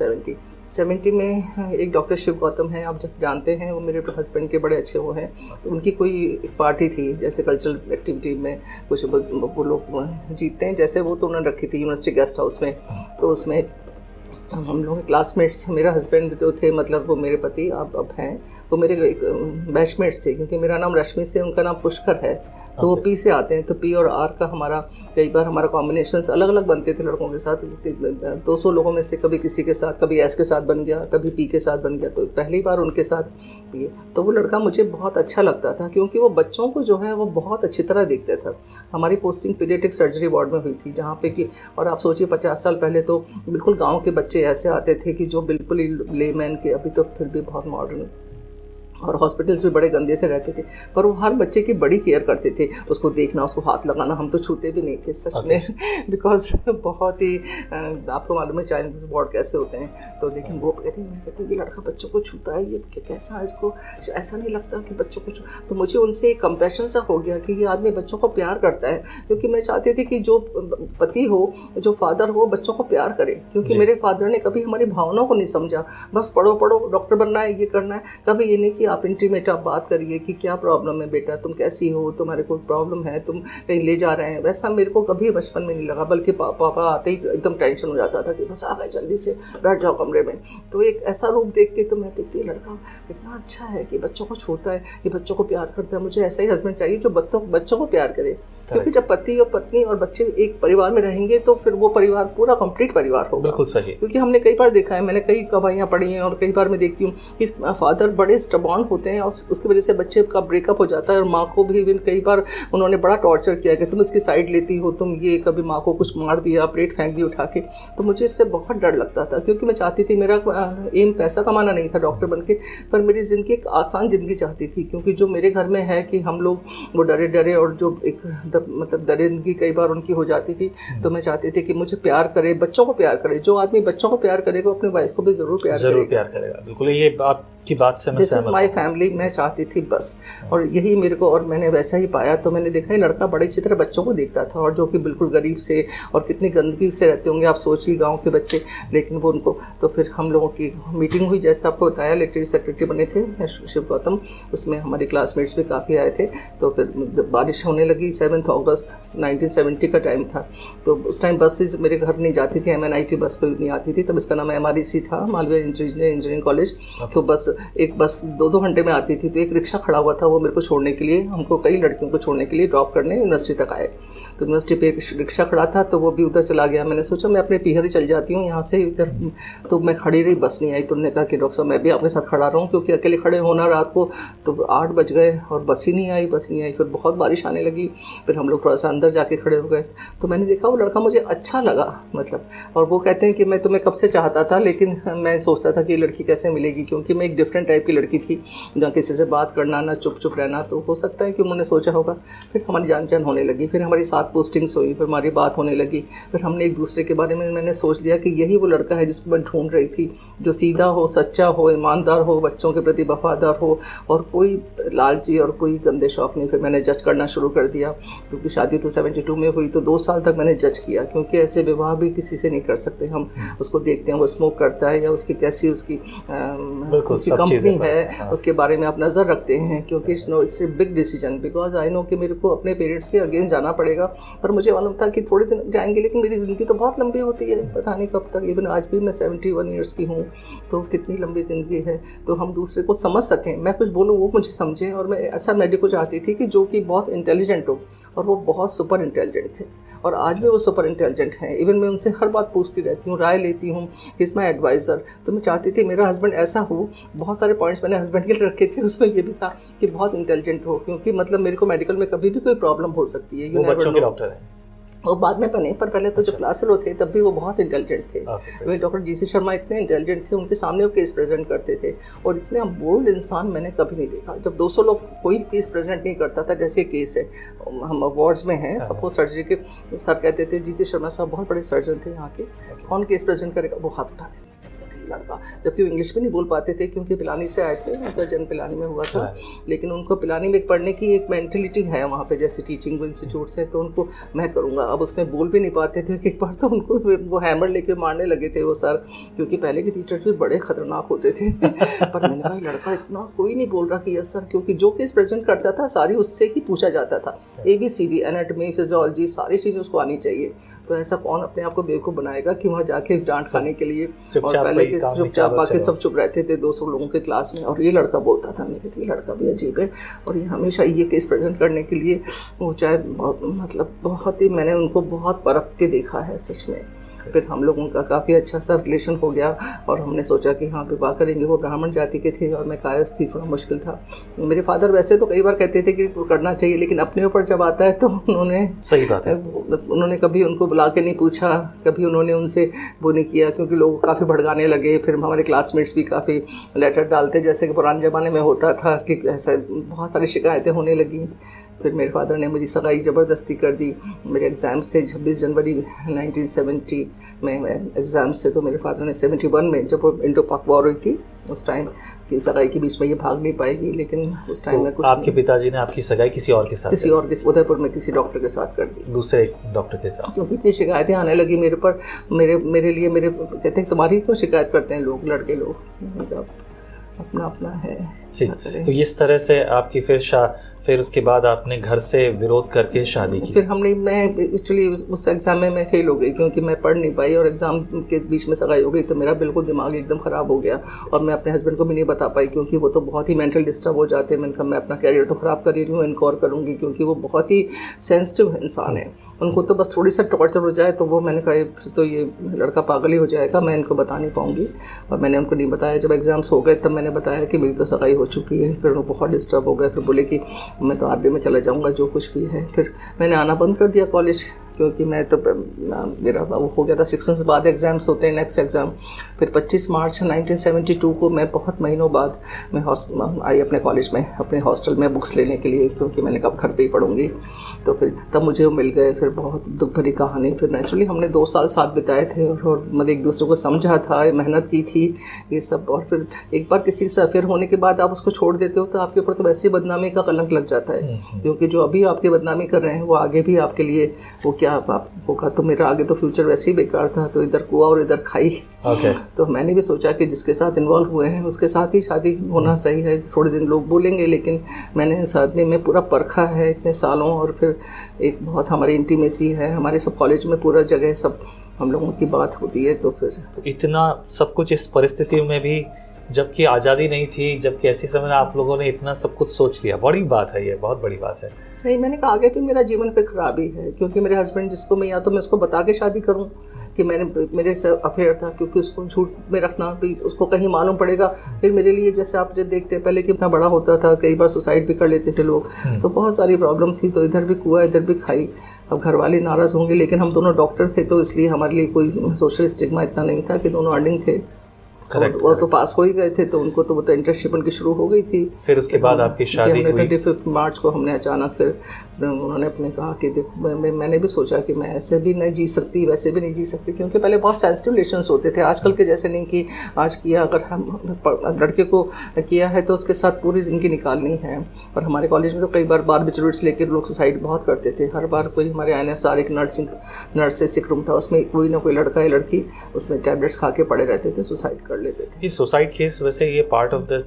70 में एक डॉक्टर शिव गौतम हैं, आप जब जानते हैं, वो मेरे हस्बैंड के बड़े अच्छे वो हैं। तो उनकी कोई एक पार्टी थी, जैसे कल्चरल एक्टिविटी में कुछ वो लोग जीतते हैं जैसे, वो तो उन्होंने रखी थी यूनिवर्सिटी गेस्ट हाउस में। तो उसमें हम लोग क्लासमेट्स, मेरा हस्बैंड जो थे, मतलब वो मेरे पति अब हैं, वो मेरे एक बैचमेट्स थे, क्योंकि मेरा नाम रश्मि से उनका नाम पुष्कर है, तो वो पी से आते हैं। तो पी और आर का हमारा कई बार हमारा कॉम्बिनेशंस अलग अलग बनते थे लड़कों के साथ। 200 लोगों में से कभी किसी के साथ, कभी एस के साथ बन गया, कभी पी के साथ बन गया। तो पहली बार उनके साथ पिए, तो वो लड़का मुझे बहुत अच्छा लगता था, क्योंकि वो बच्चों को जो है वो बहुत अच्छी तरह देखता था। हमारी पोस्टिंग पीडियाट्रिक सर्जरी वार्ड में हुई थी, जहाँ पे कि, और आप सोचिए 50 साल पहले तो बिल्कुल गाँव के बच्चे ऐसे आते थे कि जो बिल्कुल ही लेमैन के, अभी तो फिर भी बहुत मॉडर्न, और हॉस्पिटल्स भी बड़े गंदे से रहते थे, पर वो हर बच्चे की बड़ी केयर करते थे, उसको देखना, उसको हाथ लगाना, हम तो छूते भी नहीं थे सच में, बिकॉज बहुत ही आपको मालूम है चाइनीज वार्ड कैसे होते हैं। तो लेकिन वो कहती, मैं कहती ये लड़का बच्चों को छूता है, ये कैसा, इसको ऐसा नहीं लगता कि बच्चों को। तो मुझे उनसे एक कंपैशन सा हो गया कि ये आदमी बच्चों को प्यार करता है, क्योंकि मैं चाहती थी कि जो पति हो, जो फादर हो, बच्चों को प्यार करे, क्योंकि मेरे फादर ने कभी हमारी भावनाओं को नहीं समझा। बस पढ़ो पढ़ो, डॉक्टर बनना है, ये करना है, कभी ये नहीं कि आप इंटीमेट आप बात करिए कि क्या प्रॉब्लम है बेटा, तुम कैसी हो, तुम्हारे कोई प्रॉब्लम है, तुम कहीं ले जा रहे हैं। वैसा मेरे को कभी बचपन में नहीं लगा, बल्कि पापा आते ही एकदम टेंशन हो जाता था कि बस आ गए, जल्दी से बैठ जाओ कमरे में। तो एक ऐसा रूप देख के तो मैं देखती, लड़का इतना अच्छा है कि बच्चों को छूता है, ये बच्चों को प्यार करता है। मुझे ऐसा ही हस्बैंड चाहिए जो बच्चों को प्यार करे, क्योंकि जब पति और पत्नी और बच्चे एक परिवार में रहेंगे तो फिर वो परिवार पूरा कंप्लीट परिवार होगा। बिल्कुल सही। क्योंकि हमने कई बार देखा है, मैंने कई गवाहियाँ पढ़ी हैं, और कई बार मैं देखती हूँ कि फादर बड़े स्टबॉर्न होते हैं और उसकी वजह से बच्चे का ब्रेकअप हो जाता है, और माँ को भी कई बार उन्होंने बड़ा टॉर्चर किया कि तुम इसकी साइड लेती हो, तुम ये, कभी माँ को कुछ मार दिया, प्लेट फेंक दी उठा के। तो मुझे इससे बहुत डर लगता था, क्योंकि मैं चाहती थी, मेरा एम पैसा कमाना नहीं था डॉक्टर बन के, पर मेरी ज़िंदगी एक आसान ज़िंदगी चाहती थी। क्योंकि जो मेरे घर में है कि हम लोग वो डरे डरे, और जो एक मतलब दरिंदगी कई बार उनकी हो जाती थी, तो मैं चाहती थी कि मुझे प्यार करे, बच्चों को प्यार करे। जो आदमी बच्चों को प्यार करेगा अपनी वाइफ को भी ज़रूर प्यार करेगा। बिल्कुल, ये आप की बात से मैं दिस इज सहमत माई हूँ। फैमिली, मैं चाहती थी बस, और यही मेरे को, और मैंने वैसा ही पाया। तो मैंने देखा ये लड़का बड़े अच्छी तरह बच्चों को देखता था, और जो कि बिल्कुल गरीब से और कितनी गंदगी से रहते होंगे आप सोचिए, गांव के बच्चे, लेकिन वो उनको। तो फिर हम लोगों की मीटिंग हुई, जैसे आपको बताया, लिटरेरी सेक्रेटरी बने थे शिव गौतम, उसमें हमारे क्लासमेट्स भी काफ़ी आए थे। तो फिर बारिश होने लगी, 7 अगस्त 1970 का टाइम था। तो उस टाइम बसेज मेरे घर नहीं जाती थी, MNIT बस कोई नहीं आती थी, तब इसका नाम MREC था, मालवीय इंजीनियरिंग कॉलेज। तो बस एक बस 2-2 घंटे में आती थी। तो एक रिक्शा खड़ा हुआ था, वो मेरे को छोड़ने के लिए, हमको कई लड़कियों को छोड़ने के लिए ड्रॉप करने यूनिवर्सिटी तक आए। तो यूनिवर्सिटी पे एक रिक्शा खड़ा था, तो वो भी उधर चला गया। मैंने सोचा मैं अपने पीहर ही चल जाती हूँ यहाँ से इधर। तो मैं खड़ी रही, बस नहीं आई। तो उन्होंने कहा कि डॉक्टर साहब मैं भी आपके साथ खड़ा रहा हूँ, क्योंकि अकेले खड़े होना रात को। तो 8 बज गए और बस ही नहीं आई। फिर बहुत बारिश आने लगी, फिर हम लोग थोड़ा सा अंदर जाके खड़े हो गए। तो मैंने देखा वो लड़का मुझे अच्छा लगा, मतलब। और वो कहते हैं कि मैं तुम्हें कब से चाहता था, लेकिन मैं सोचता था कि ये लड़की कैसे मिलेगी, क्योंकि मैं एक डिफरेंट टाइप की लड़की थी, जहाँ किसी से बात करना ना, चुप चुप रहना। तो हो सकता है कि उन्होंने सोचा होगा। फिर हमारी जान पहचान होने लगी, फिर हमारी 7 पोस्टिंग्स हुई, फिर हमारी बात होने लगी। फिर हमने एक दूसरे के बारे में, मैंने सोच लिया कि यही वो लड़का है जिसको मैं ढूंढ रही थी, जो सीधा हो, सच्चा हो, ईमानदार हो, बच्चों के प्रति वफादार हो, और कोई लालची और कोई गंदे शौक नहीं। फिर मैंने जज करना शुरू कर दिया, क्योंकि शादी तो 72 में हुई। तो 2 साल तक मैंने जज किया, क्योंकि ऐसे विवाह भी किसी से नहीं कर सकते हम। उसको देखते हैं वो स्मोक करता है या उसकी कैसी उसकी कंपनी है, उसके बारे में आप नज़र रखते हैं, क्योंकि it's big decision. Because I know कि मेरे को अपने पेरेंट्स के अगेंस्ट जाना पड़ेगा, पर मुझे मालूम था कि थोड़े दिन जाएंगे, लेकिन मेरी ज़िंदगी तो बहुत लंबी होती है, पता नहीं कब तक। इवन आज भी मैं 71 ईयर्स की हूँ, तो कितनी लंबी ज़िंदगी है। तो हम दूसरे को समझ सकें, मैं कुछ बोलूँ वो मुझे समझें। और मैं ऐसा मेडिको चाहती थी कि जो कि बहुत इंटेलिजेंट हो, और वो बहुत सुपर इंटेलिजेंट थे, और आज भी वो सुपर इंटेलिजेंट हैं। इवन मैं उनसे हर बात पूछती रहती हूँ, राय लेती हूँ, ही इज़ माई एडवाइज़र। तो मैं चाहती थी मेरा हस्बैंड ऐसा हो। बहुत सारे पॉइंट्स मैंने हस्बैंड के लिए रखे थे, उसमें ये भी था कि बहुत इंटेलिजेंट हो, क्योंकि मतलब मेरे को मेडिकल में कभी भी कोई प्रॉब्लम हो सकती है। वो बच्चों के डॉक्टर हैं? वो बाद में बने, पर पहले तो जब क्लास फेलो थे तब भी वो बहुत इंटेलिजेंट थे। वे डॉक्टर GC शर्मा इतने इंटेलिजेंट थे, उनके सामने वो केस प्रेजेंट करते थे, और इतना बोल्ड इंसान मैंने कभी नहीं देखा। जब 200 लोग कोई केस प्रेजेंट नहीं करता था, जैसे केस है, हम अवार्ड्स में हैं, सपोज सर्जरी के सर कहते थे, GC शर्मा साहब बहुत बड़े सर्जन थे यहाँ के, कौन केस प्रेजेंट करेगा, वो हाथ उठाते थे लड़का। जबकि वो इंग्लिश में नहीं बोल पाते थे, क्योंकि पिलानी से आए थे, उनका जन्म पिलानी में हुआ था। लेकिन उनको पिलानी में पढ़ने की एक मेंटलिटी है वहाँ पे, जैसे टीचिंग इंस्टीट्यूट है, तो उनको मैं करूँगा। अब उसमें बोल भी नहीं पाते थे। एक बार तो उनको वो हैमर लेके मारने लगे थे वो सर, क्योंकि पहले के टीचर्स भी बड़े खतरनाक होते थे। पर मैंने कहा लड़का इतना कोई नहीं बोल रहा कि यस सर, क्योंकि जो केस प्रेजेंट करता था सारी उससे ही पूछा जाता था, ABCD, एनाटॉमी, फिजियोलॉजी, सारी चीज़ें उसको आनी चाहिए। तो ऐसा कौन अपने आप को बेवकूफ़ बनाएगा कि वहाँ जाके डांट खाने के लिए। और पहले के चुपचाप बाकी सब चुप रहते थे 200 लोगों के क्लास में, और ये लड़का बोलता था। मैं कहती ये लड़का भी अजीब है, और ये हमेशा ये केस प्रेजेंट करने के लिए वो चाहे मतलब बहुत ही, मैंने उनको बहुत परख के देखा है सच में। फिर हम लोगों का काफ़ी अच्छा सा रिलेशन हो गया, और हमने सोचा कि हाँ विवाह करेंगे। वो ब्राह्मण जाति के थे और मैं कायस्थ थी, थोड़ा मुश्किल था। मेरे फादर वैसे तो कई बार कहते थे कि करना चाहिए, लेकिन अपने ऊपर जब आता है तो उन्होंने, सही बात है, उन्होंने कभी उनको बुला के नहीं पूछा, कभी उन्होंने उनसे वो नहीं किया, क्योंकि लोग काफ़ी भड़काने लगे। फिर हमारे क्लासमेट्स भी काफ़ी लेटर डालते, जैसे कि पुराने ज़माने में होता था कि ऐसा बहुत सारी शिकायतें होने लगी। फिर मेरे फादर ने मेरी सगाई ज़बरदस्ती कर दी। मेरे एग्ज़ाम्स थे 26 जनवरी 1970 में एग्ज़ाम्स थे, तो मेरे फादर ने 71 में, जब वो इंडो पाक वॉर हुई थी, उस टाइम की सगाई के बीच में ये भाग नहीं पाएगी, लेकिन उस टाइम में कुछ आपके पिताजी ने आपकी सगाई किसी और के साथ, किसी और के उदयपुर में किसी डॉक्टर के साथ कर दी, दूसरे डॉक्टर के साथ, क्योंकि इतनी शिकायतें आने लगी मेरे पर। मेरे लिए मेरे कहते हैं तुम्हारी क्यों शिकायत करते हैं लोग, लड़के लोग, अपना अपना है। तो इस तरह से आपकी फिर उसके बाद आपने घर से विरोध करके शादी की? फिर मैं एक्चुअली उस एग्ज़ाम में मैं फेल हो गई, क्योंकि मैं पढ़ नहीं पाई, और एग्ज़ाम के बीच में सगाई हो गई, तो मेरा बिल्कुल दिमाग एकदम ख़राब हो गया। और मैं अपने हस्बैंड को भी नहीं बता पाई, क्योंकि वो तो बहुत ही मेंटल डिस्टर्ब हो जाते हैं। मैंने कहा मैं अपना कैरियर तो ख़राब कर ही रही हूँ, इनकोर करूँगी, क्योंकि वो बहुत ही सेंसिटिव इंसान है। उनको तो बस थोड़ी सा टॉर्चर हो जाए तो वो, मैंने कहा फिर तो ये लड़का पागल ही हो जाएगा, मैं इनको बता नहीं पाऊँगी। और मैंने उनको नहीं बताया। जब एग्ज़ाम्स हो गए तब मैंने बताया कि मेरी तो सगाई हो चुकी है। फिर वो बहुत डिस्टर्ब हो गए, फिर बोले कि मैं तो आर्मी में चला जाऊँगा, जो कुछ भी है। फिर मैंने आना बंद कर दिया कॉलेज, क्योंकि मैं तो मेरा वो हो गया था 6 मंथ्स बाद एग्ज़ाम्स होते हैं, नेक्स्ट एग्ज़ाम। फिर 25 मार्च 1972 को मैं बहुत महीनों बाद मैं आई अपने कॉलेज में, अपने हॉस्टल में बुक्स लेने के लिए, क्योंकि मैंने कब घर पे ही पढ़ूंगी। तो फिर तब मुझे वो मिल गए। फिर बहुत दुख भरी कहानी। फिर नेचुरली हमने 2 साल साथ बिताए थे और मतलब एक दूसरे को समझा था, मेहनत की थी ये सब। और फिर एक बार किसी से अफेयर होने के बाद आप उसको छोड़ देते हो तो आपके ऊपर तो वैसे ही बदनामी का कलंक लग जाता है, क्योंकि जो अभी आपकी बदनामी कर रहे हैं वो आगे भी आपके लिए वो क्या आप होगा। तो मेरा आगे तो फ्यूचर वैसे ही बेकार था, तो इधर कुआ और इधर खाई। तो मैंने भी सोचा कि जिसके साथ इन्वॉल्व हुए हैं उसके साथ ही शादी होना सही है। थोड़े दिन लोग बोलेंगे, लेकिन मैंने इस आदमी में पूरा परखा है इतने सालों। और फिर एक बहुत हमारी इंटीमेसी है, हमारे सब कॉलेज में पूरा जगह सब हम लोगों की बात होती है। तो फिर इतना सब कुछ इस परिस्थिति में भी, जबकि आज़ादी नहीं थी, जबकि ऐसे समय आप लोगों ने इतना सब कुछ सोच लिया, बड़ी बात है ये, बहुत बड़ी बात है। नहीं, मैंने कहा आगे तो मेरा जीवन फिर खराब ही है, क्योंकि मेरे हस्बैंड जिसको मैं, या तो मैं उसको बता के शादी करूं कि मेरे से अफेयर था, क्योंकि उसको झूठ में रखना भी उसको कहीं मालूम पड़ेगा। फिर मेरे लिए जैसे आप जो देखते हैं पहले कितना बड़ा होता था, कई बार सुसाइड भी कर लेते थे लोग, तो बहुत सारी प्रॉब्लम थी। तो इधर भी कुआ इधर भी खाई। अब घर वाले नाराज़ होंगे, लेकिन हम दोनों डॉक्टर थे तो इसलिए हमारे लिए कोई सोशल स्टिग्मा इतना नहीं था कि दोनों अर्निंग थे। वो तो पास हो ही गए थे, तो उनको तो वो तो इंटर्नशिप उनकी शुरू हो गई थी। फिर उसके बाद आपकी शादी हुई। 25 मार्च को हमने अचानक फिर उन्होंने अपने कहा कि देखो, मैंने भी सोचा कि मैं ऐसे भी नहीं जी सकती, वैसे भी नहीं जी सकती, क्योंकि पहले बहुत सेंसिटिव रिलेशंस होते थे, आजकल के जैसे नहीं कि आज किया, अगर हम लड़के को किया है तो उसके साथ पूरी ज़िंदगी निकालनी है। और हमारे कॉलेज में तो कई बार बारबिचरेट्स लेकर लोग सुसाइड बहुत करते थे। हर बार कोई हमारे INSR एक नर्सेस सिक रूम था, उसमें कोई ना कोई लड़का या लड़की उसमें टैबलेट्स खा के पड़े रहते थे, सुसाइड कर लेते थे। ये सुसाइड केस वैसे ये पार्ट ऑफ द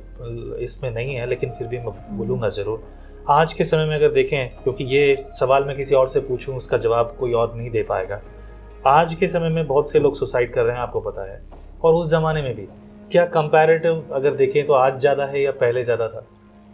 इसमें नहीं है, लेकिन फिर भी मैं बोलूँगा ज़रूर। आज के समय में अगर देखें, क्योंकि ये सवाल मैं किसी और से पूछूं उसका जवाब कोई और नहीं दे पाएगा। आज के समय में बहुत से लोग सुसाइड कर रहे हैं, आपको पता है, और उस ज़माने में भी क्या कंपैरेटिव अगर देखें तो आज ज़्यादा है या पहले ज़्यादा था?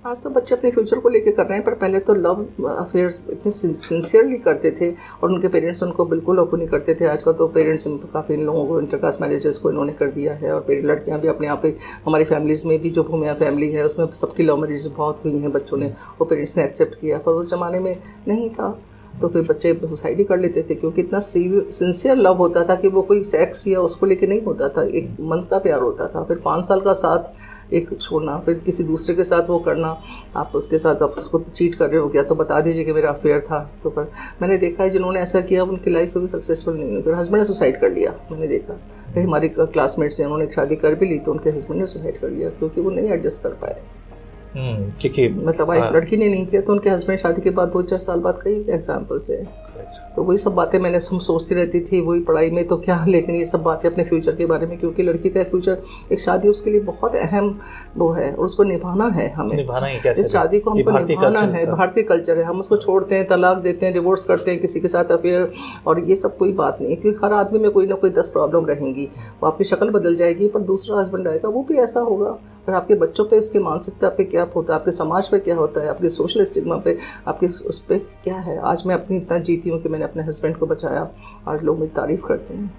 आज तो बच्चे अपने फ्यूचर को लेके कर रहे हैं, पर पहले तो लव अफेयर्स इतने सिंसियरली करते थे और उनके पेरेंट्स उनको बिल्कुल अप्रूव नहीं करते थे। आजकल तो पेरेंट्स काफ़ी इन लोगों को इंटरकास्ट मैरिजेस को इन्होंने कर दिया है, और लड़कियां भी अपने आप पे, हमारी फैमिलीज़ में भी जो भूमिया फैमिली है उसमें सबकी लव मैरिज बहुत हुई हैं, बच्चों ने वो पेरेंट्स ने एक्सेप्ट किया, पर उस ज़माने में नहीं था। तो फिर बच्चे सुसाइड ही कर लेते थे, क्योंकि इतना सिंसियर लव होता था कि वो कोई सेक्स या उसको लेके नहीं होता था, एक मन का प्यार होता था। फिर 5 साल का साथ एक छोड़ना, फिर किसी दूसरे के साथ वो करना, आप उसके साथ आप उसको चीट कर रहे हो क्या तो बता दीजिए कि मेरा अफेयर था। तो पर मैंने देखा है जिन्होंने ऐसा किया उनकी लाइफ में भी सक्सेसफुल नहीं हुई। फिर हस्बैंड ने सुसाइड कर लिया, मैंने देखा कई हमारी क्लासमेट्स हैं, उन्होंने शादी कर भी ली तो उनके हस्बैंड ने सुसाइड कर लिया, क्योंकि वो नहीं एडजस्ट कर पाए। क्योंकि मतलब एक लड़की ने नहीं किया तो उनके हस्बैंड शादी के बाद 2-4 साल बाद कई एग्जाम्पल्स है। तो वही सब बातें मैंने सोचती रहती थी, वही पढ़ाई में तो क्या, लेकिन ये सब बातें अपने फ्यूचर के बारे में, क्योंकि लड़की का फ्यूचर, एक शादी उसके लिए बहुत अहम वो है और उसको निभाना है हमें। निभाना ही कैसे? इस शादी को हमको निभाना है, भारतीय कल्चर है। हम उसको छोड़ते हैं, तलाक देते हैं, डिवोर्स करते हैं, किसी के साथ अफेयर, और ये सब कोई बात नहीं है, क्योंकि हर आदमी में कोई ना कोई 10 प्रॉब्लम रहेंगी। वो आपकी शक्ल बदल जाएगी, पर दूसरा हस्बैंड आएगा वो भी ऐसा होगा। और आपके बच्चों पे, उसकी मानसिकता पे क्या होता है, आपके समाज पे क्या होता है, आपके सोशल स्टिग्मा पे, आपके उस पर क्या है। आज मैं अपनी इतना जीती हूँ कि मैंने अपने हस्बैंड को बचाया, आज लोग मेरी तारीफ करते हैं।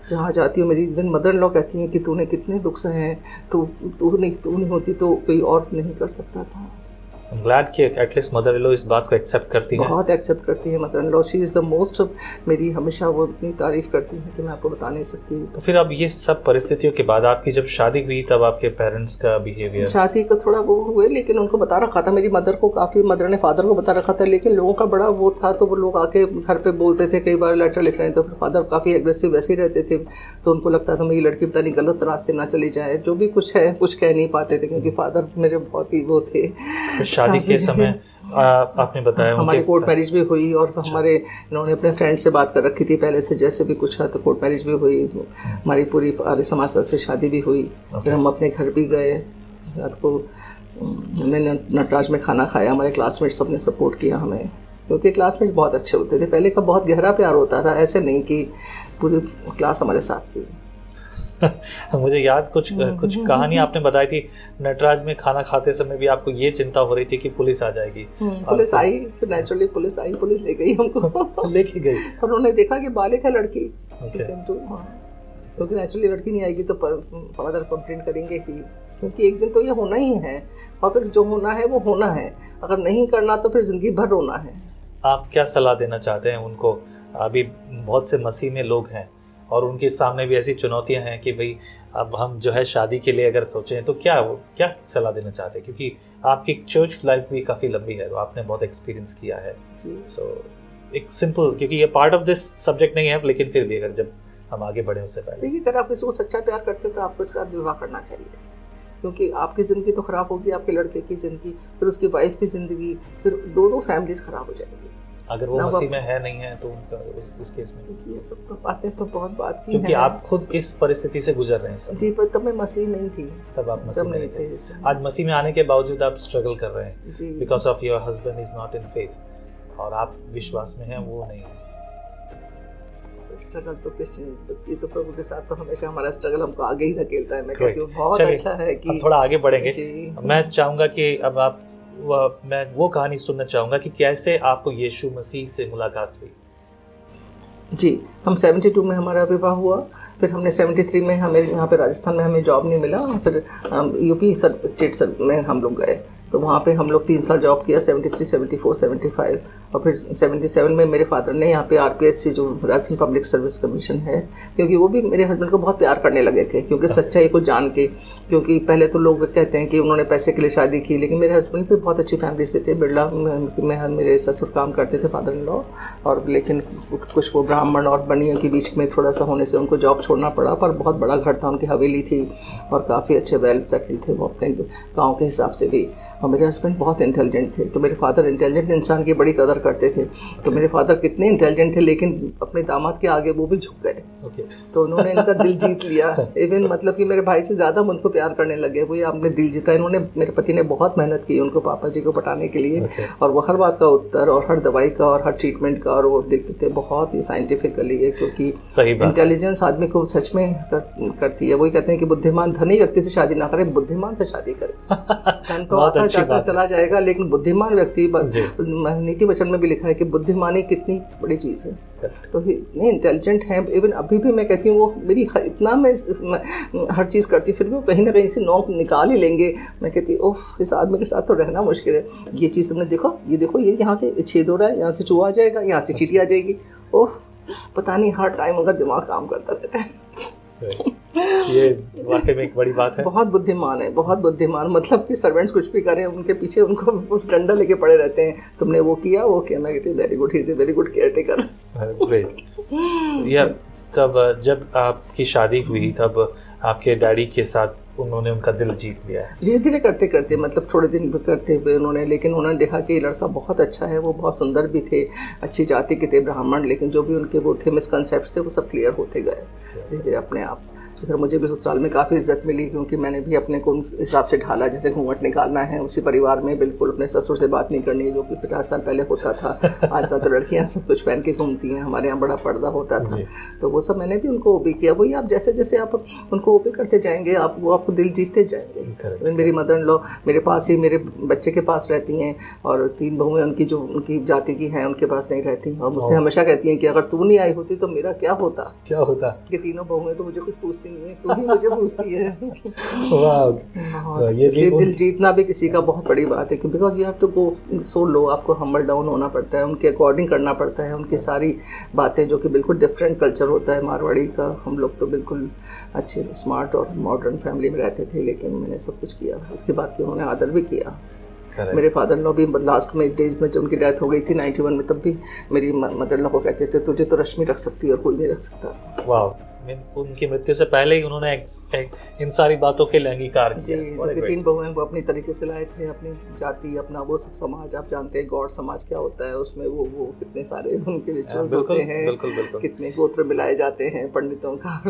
जहाँ जाती हूँ मेरी इवन मदर इन लॉ कहती हैं कि तूने कितने दुख सहे हैं, तू नहीं होती तो कोई और नहीं कर सकता था। ग्लैड कि एटलीस्ट मदर इन लॉ इस बात को एक्सेप्ट करती हैं। बहुत एक्सेप्ट करती है mother in law, she is the most, मेरी हमेशा वो इतनी तारीफ करती है कि मैं आपको बता नहीं सकती। तो फिर अब ये सब परिस्थितियों के बाद आपकी जब शादी हुई तब आपके पेरेंट्स का बिहेवियर? शादी का थोड़ा वो हुए, लेकिन उनको बता रखा था, मेरी मदर को काफ़ी, मदर ने फादर को बता रखा था, लेकिन लोगों का बड़ा वो था, तो वो लोग आके घर पे बोलते थे, कई बार लेटर लिख रहे हैं, तो फिर फादर काफ़ी एग्रेसिव वैसे ही रहते थे, तो उनको लगता था मेरी लड़की पता नहीं गलत रास्ते ना चली जाए। जो भी कुछ है कुछ कह नहीं पाते थे, क्योंकि फादर मेरे बहुत ही वो थे। शादी के समय आपने बताया हमारी कोर्ट मैरिज भी हुई, और हमारे इन्होंने अपने फ्रेंड से बात कर रखी थी पहले से, जैसे भी कुछ है, तो कोर्ट मैरिज भी हुई, हमारी पूरी आर्य समाज से शादी भी हुई। फिर हम अपने घर भी गए, रात को मैंने नटराज में खाना खाया, हमारे क्लासमेट्स सबने सपोर्ट किया हमें, क्योंकि क्लासमेट बहुत अच्छे होते थे। पहले का बहुत गहरा प्यार होता था, ऐसे नहीं कि पूरी क्लास हमारे साथ थी। मुझे याद कुछ कहानी आपने बताई थी, नटराज में खाना खाते समय भी आपको ये चिंता हो रही थी कि पुलिस आ जाएगी। पुलिस आई, फिर नेचुरली पुलिस आई, पुलिस ले गई हमको लेके गई, और उन्होंने देखा कि बालिक है लड़की, क्योंकि नेचुरली लड़की नहीं आएगी तो फादर कंप्लेंट करेंगे ही, क्योंकि एक दिन तो ये होना ही है, और फिर जो होना है वो होना है, अगर नहीं करना तो फिर जिंदगी भर रोना है। आप क्या सलाह देना चाहते हैं उनको? अभी बहुत से मसीह में लोग हैं और उनके सामने भी ऐसी चुनौतियां हैं कि भाई अब हम जो है शादी के लिए अगर सोचें तो क्या सलाह देना चाहते हैं? क्योंकि आपकी चर्च लाइफ भी काफ़ी लंबी है, तो आपने बहुत एक्सपीरियंस किया है। सो एक सिंपल, क्योंकि ये पार्ट ऑफ दिस सब्जेक्ट नहीं है, लेकिन फिर भी अगर जब हम आगे बढ़े उससे पहले, देखिए, अगर आप किसी को सच्चा प्यार करते हो तो आपको इसके साथ विवाह करना चाहिए, क्योंकि आपकी ज़िंदगी तो ख़राब होगी, आपके लड़के की ज़िंदगी, फिर उसकी वाइफ की ज़िंदगी, फिर दोनों फैमिलीज ख़राब हो जाएंगी। अगर वो मसीह में है नहीं है तो उनका उस केस में ये सब बातें तो बहुत बात की, क्योंकि आप खुद इस परिस्थिति से गुजर रहे हैं। जी, पर तब मैं मसीह नहीं थी। तब आप मसीह नहीं थे। आज मसीह में आने के बावजूद आप स्ट्रगल कर रहे हैं ji, because of your husband is not in faith, और आप विश्वास में हैं, वो नहीं है। स्ट्रगल तो क्रिश्चियन, ये तो प्रभु के साथ तो हमेशा हमारा स्ट्रगल हमको आगे ही धकेलता है। मैं कहती हूँ बहुत अच्छा है कि थोड़ा आगे बढ़ेंगे। मैं चाहूँगा कि अब आप मैं वो कहानी सुनना चाहूँगा कि कैसे आपको यीशु मसीह से मुलाकात हुई। जी, हम 72 में हमारा विवाह हुआ, फिर हमने 73 में हमें यहाँ पे राजस्थान में हमें जॉब नहीं मिला, फिर यूपी स्टेट में हम लोग गए, तो वहाँ पे हम लोग 3 साल जॉब किया, 73, 74, 75, और फिर 77 में मेरे फादर ने यहाँ पे RPSC जो राजस्थान पब्लिक सर्विस कमीशन है, क्योंकि वो भी मेरे हस्बैंड को बहुत प्यार करने लगे थे, क्योंकि सच्चाई को जान के, क्योंकि पहले तो लोग कहते हैं कि उन्होंने पैसे के लिए शादी की, लेकिन मेरे हस्बैंड भी बहुत अच्छी फैमिली से थे, बिरला में मेरे ससुर काम करते थे, फादर इन लॉ, और लेकिन कुछ वो ब्राह्मण और बनियों के बीच में थोड़ा सा होने से उनको जॉब छोड़ना पड़ा, पर बहुत बड़ा घर था, उनकी हवेली थी और काफ़ी अच्छे वेल सेटल थे वो अपने गाँव के हिसाब से भी, और मेरे हस्बैंड बहुत इंटेलिजेंट थे। तो मेरे फादर इंटेलिजेंट इंसान की बड़ी कदर करते थे, तो मेरे फादर कितने इंटेलिजेंट थे लेकिन अपने दामाद के आगे वो भी झुक गए। तो उन्होंने इनका दिल जीत लिया, इवन मतलब कि मेरे भाई से ज़्यादा उनको प्यार करने लगे। वो आपने दिल जीता। इन्होंने, मेरे पति ने बहुत मेहनत की उनको पापा जी को पटाने के लिए, और वो हर बात का उत्तर और हर दवाई का और हर ट्रीटमेंट का, और वो देखते थे बहुत ही साइंटिफिकली है, क्योंकि इंटेलिजेंस आदमी को सच में करती है। वही कहते हैं कि बुद्धिमान धनी व्यक्ति से शादी ना करे, बुद्धिमान से शादी करे। धन तो आता जाता चला जाएगा, लेकिन बुद्धिमान व्यक्ति, नीति वचन में भी लिखा है कि बुद्धिमानी कितनी बड़ी चीज़ है। तो इतने इंटेलिजेंट हैं, इवन अभी भी मैं कहती हूँ वो मेरी इतना मैं हर चीज़ करती, फिर भी वो कहीं ना कहीं से नोक निकाल ही लेंगे। मैं कहती ओह, इस आदमी के साथ तो रहना मुश्किल है। ये चीज़ तुमने देखो, ये देखो, ये यहाँ से छेद हो रहा है, यहाँ से चूहा आ जाएगा, यहाँ से चींटी आ जाएगी। ओह, पता नहीं हर टाइम उनका दिमाग काम करता रहता है। ये वाकई में एक बड़ी बात है। बहुत बुद्धिमान है, बहुत बुद्धिमान, मतलब कि सर्वेंट्स कुछ भी करें उनके पीछे उनको उस डंडा लेके पड़े रहते हैं, तुमने वो किया वो किया। मैं कहती हूँ very good, he is a very good care taker. Great. यार, तब जब आपकी शादी हुई तब आपके डैडी के साथ उन्होंने उनका दिल जीत लिया है? धीरे धीरे करते करते, मतलब थोड़े दिन करते हुए उन्होंने, लेकिन उन्होंने देखा कि ये लड़का बहुत अच्छा है, वो बहुत सुंदर भी थे, अच्छी जाति के थे, ब्राह्मण, लेकिन जो भी उनके वो थे मिसकंसेप्ट से वो सब क्लियर होते गए धीरे धीरे अपने आप। फिर मुझे भी ससुराल में काफ़ी इज्जत मिली, क्योंकि मैंने भी अपने को उस हिसाब से ढाला, जैसे घूंघट निकालना है उसी परिवार में, बिल्कुल अपने ससुर से बात नहीं करनी है, जो कि 50 साल पहले होता था। आजकल तो लड़कियां सब कुछ पहन के घूमती हैं, हमारे यहाँ बड़ा पर्दा होता था। तो वो सब मैंने भी उनको ओबे किया। वही आप जैसे जैसे आप उनको ओबे करते जाएंगे, आप वो आपको दिल जीतते जाएंगे। मेरी मदर इन लॉ मेरे पास ही, मेरे बच्चे के पास रहती हैं, और 3 बहुएं उनकी जो उनकी जाति की हैं उनके पास नहीं रहती, और मुझसे हमेशा कहती हैं कि अगर तू नहीं आई होती तो मेरा क्या होता। ये तीनों बहुएं तो मुझे कुछ पूछती नहीं है, तू ही मुझे पूछती है। ये दिल जीतना भी किसी का बहुत बड़ी बात है, because you have to go so low, आपको हम्बल डाउन होना पड़ता है, उनके अकॉर्डिंग करना पड़ता है, उनकी सारी बातें जो कि बिल्कुल डिफरेंट कल्चर होता है मारवाड़ी का। हम लोग तो बिल्कुल अच्छे स्मार्ट और मॉडर्न फैमिली में रहते थे, लेकिन मैंने सब कुछ किया। उसके बाद कि उन्होंने आदर भी किया। मेरे फादर इन लॉ भी लास्ट में डेज में जब उनकी डेथ हो गई थी 91 में, तब भी मेरी मदर इन लॉ को कहते थे तुझे तो रश्मि रख सकती है और कोई नहीं रख सकता। वाह, उनकी मृत्यु से पहले ही उन्होंने इन सारी बातों के लिए अंगीकार किया। जी, 3 बहुएं वो अपनी तरीके से लाए थे, अपनी जाति, अपना वो सब समाज, आप जानते हैं गौड़ समाज क्या होता है, उसमें वो कितने सारे उनके रिचुअल्स होते हैं, बिल्कुल। कितने गोत्र मिलाए जाते हैं पंडितों का।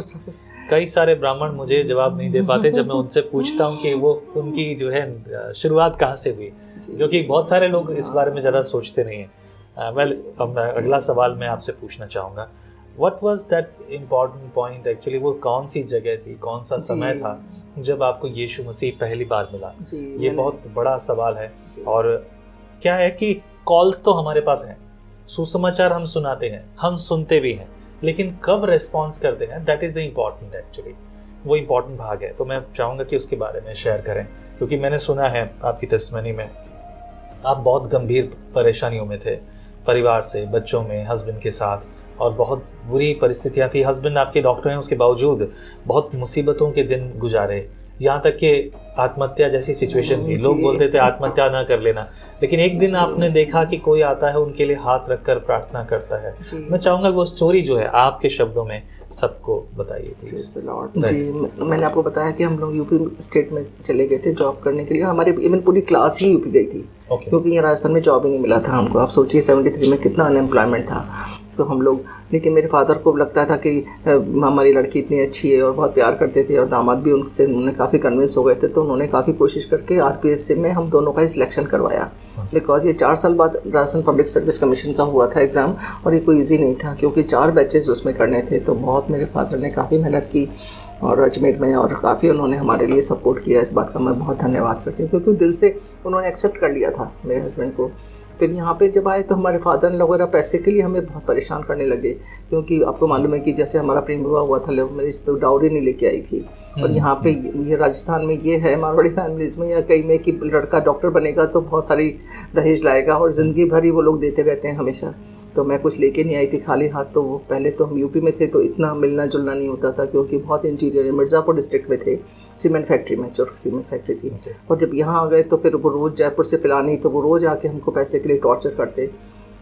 कई सारे ब्राह्मण मुझे जवाब नहीं दे पाते जब मैं उनसे पूछता हूँ कि वो उनकी जो है शुरुआत कहाँ से हुई, क्योंकि बहुत सारे लोग इस बारे में ज़्यादा सोचते नहीं हैं। अब अगला सवाल मैं आपसे पूछना चाहूँगा, What was that important point actually? वो कौन सी जगह थी, कौन सा समय था जब आपको यीशु मसीह पहली बार मिला? ये बहुत बड़ा सवाल है। और क्या है कि कॉल्स तो हमारे पास हैं, सुसमाचार हम सुनाते हैं, हम सुनते भी हैं, लेकिन कब रेस्पॉन्स करते हैं, that is the important actually, वो इम्पॉर्टेंट भाग है। तो मैं चाहूँगा कि उसके बारे में शेयर करें, क्योंकि मैंने सुना है आपकी टेस्टिमनी में आप बहुत गंभीर परेशानियों में थे, परिवार से, बच्चों में, हस्बैंड के साथ, और बहुत बुरी परिस्थितियां थी। हस्बैंड आपके डॉक्टर हैं, उसके बावजूद बहुत मुसीबतों के दिन गुजारे, यहाँ तक कि आत्महत्या जैसी सिचुएशन थी। लोग बोलते थे आत्महत्या ना कर लेना, लेकिन एक दिन आपने देखा कि कोई आता है, उनके लिए हाथ रखकर प्रार्थना करता है। मैं चाहूँगा वो स्टोरी जो है आपके शब्दों में सबको बताइए प्लीज। जी, मैंने आपको बताया कि हम लोग यूपी स्टेट में चले गए थे जॉब करने के लिए। हमारे इवन पूरी क्लास ही यूपी गई थी, क्योंकि यहाँ राजस्थान में जॉब ही नहीं मिला था हमको। आप सोचिए 73 में कितना अनएम्प्लॉयमेंट था। तो हम लोग, लेकिन मेरे फादर को लगता था कि हमारी लड़की इतनी अच्छी है और बहुत प्यार करते थे, और दामाद भी उनसे उन्होंने काफ़ी कन्विंस हो गए थे। तो उन्होंने काफ़ी कोशिश करके RPSC में हम दोनों का ही सिलेक्शन करवाया, बिकॉज ये 4 साल बाद राजस्थान पब्लिक सर्विस कमीशन का हुआ था एग्ज़ाम, और ये कोई ईजी नहीं था, क्योंकि 4 बैचेज उसमें करने थे। तो बहुत मेरे फादर ने काफ़ी मेहनत की और अजमेर में, और काफ़ी उन्होंने हमारे लिए सपोर्ट किया। इस बात का मैं बहुत धन्यवाद करती हूँ, क्योंकि दिल से उन्होंने एक्सेप्ट कर लिया था मेरे हस्बैंड को। फिर यहाँ पे जब आए तो हमारे फादर वगैरह पैसे के लिए हमें बहुत परेशान करने लगे, क्योंकि आपको मालूम है कि जैसे हमारा प्रेम विवाह हुआ था, लव मैरिज, तो डाउरी नहीं लेके आई थी। और यहाँ पे ये राजस्थान में ये है मारवाड़ी फैमिलीज में या कई में कि लड़का डॉक्टर बनेगा तो बहुत सारी दहेज लाएगा, और ज़िंदगी भर ही वो लोग देते रहते हैं हमेशा। तो मैं कुछ लेके नहीं आई थी खाली हाथ। तो वो पहले तो हम यूपी में थे तो इतना मिलना जुलना नहीं होता था, क्योंकि बहुत इंटीरियर मिर्ज़ापुर डिस्ट्रिक्ट में थे, सीमेंट फैक्ट्री में, चुर्क सीमेंट फैक्ट्री थी। और जब यहाँ आ गए तो फिर वो रोज़ जयपुर से पिलानी, तो वो रोज़ आके हमको पैसे के लिए टॉर्चर करते।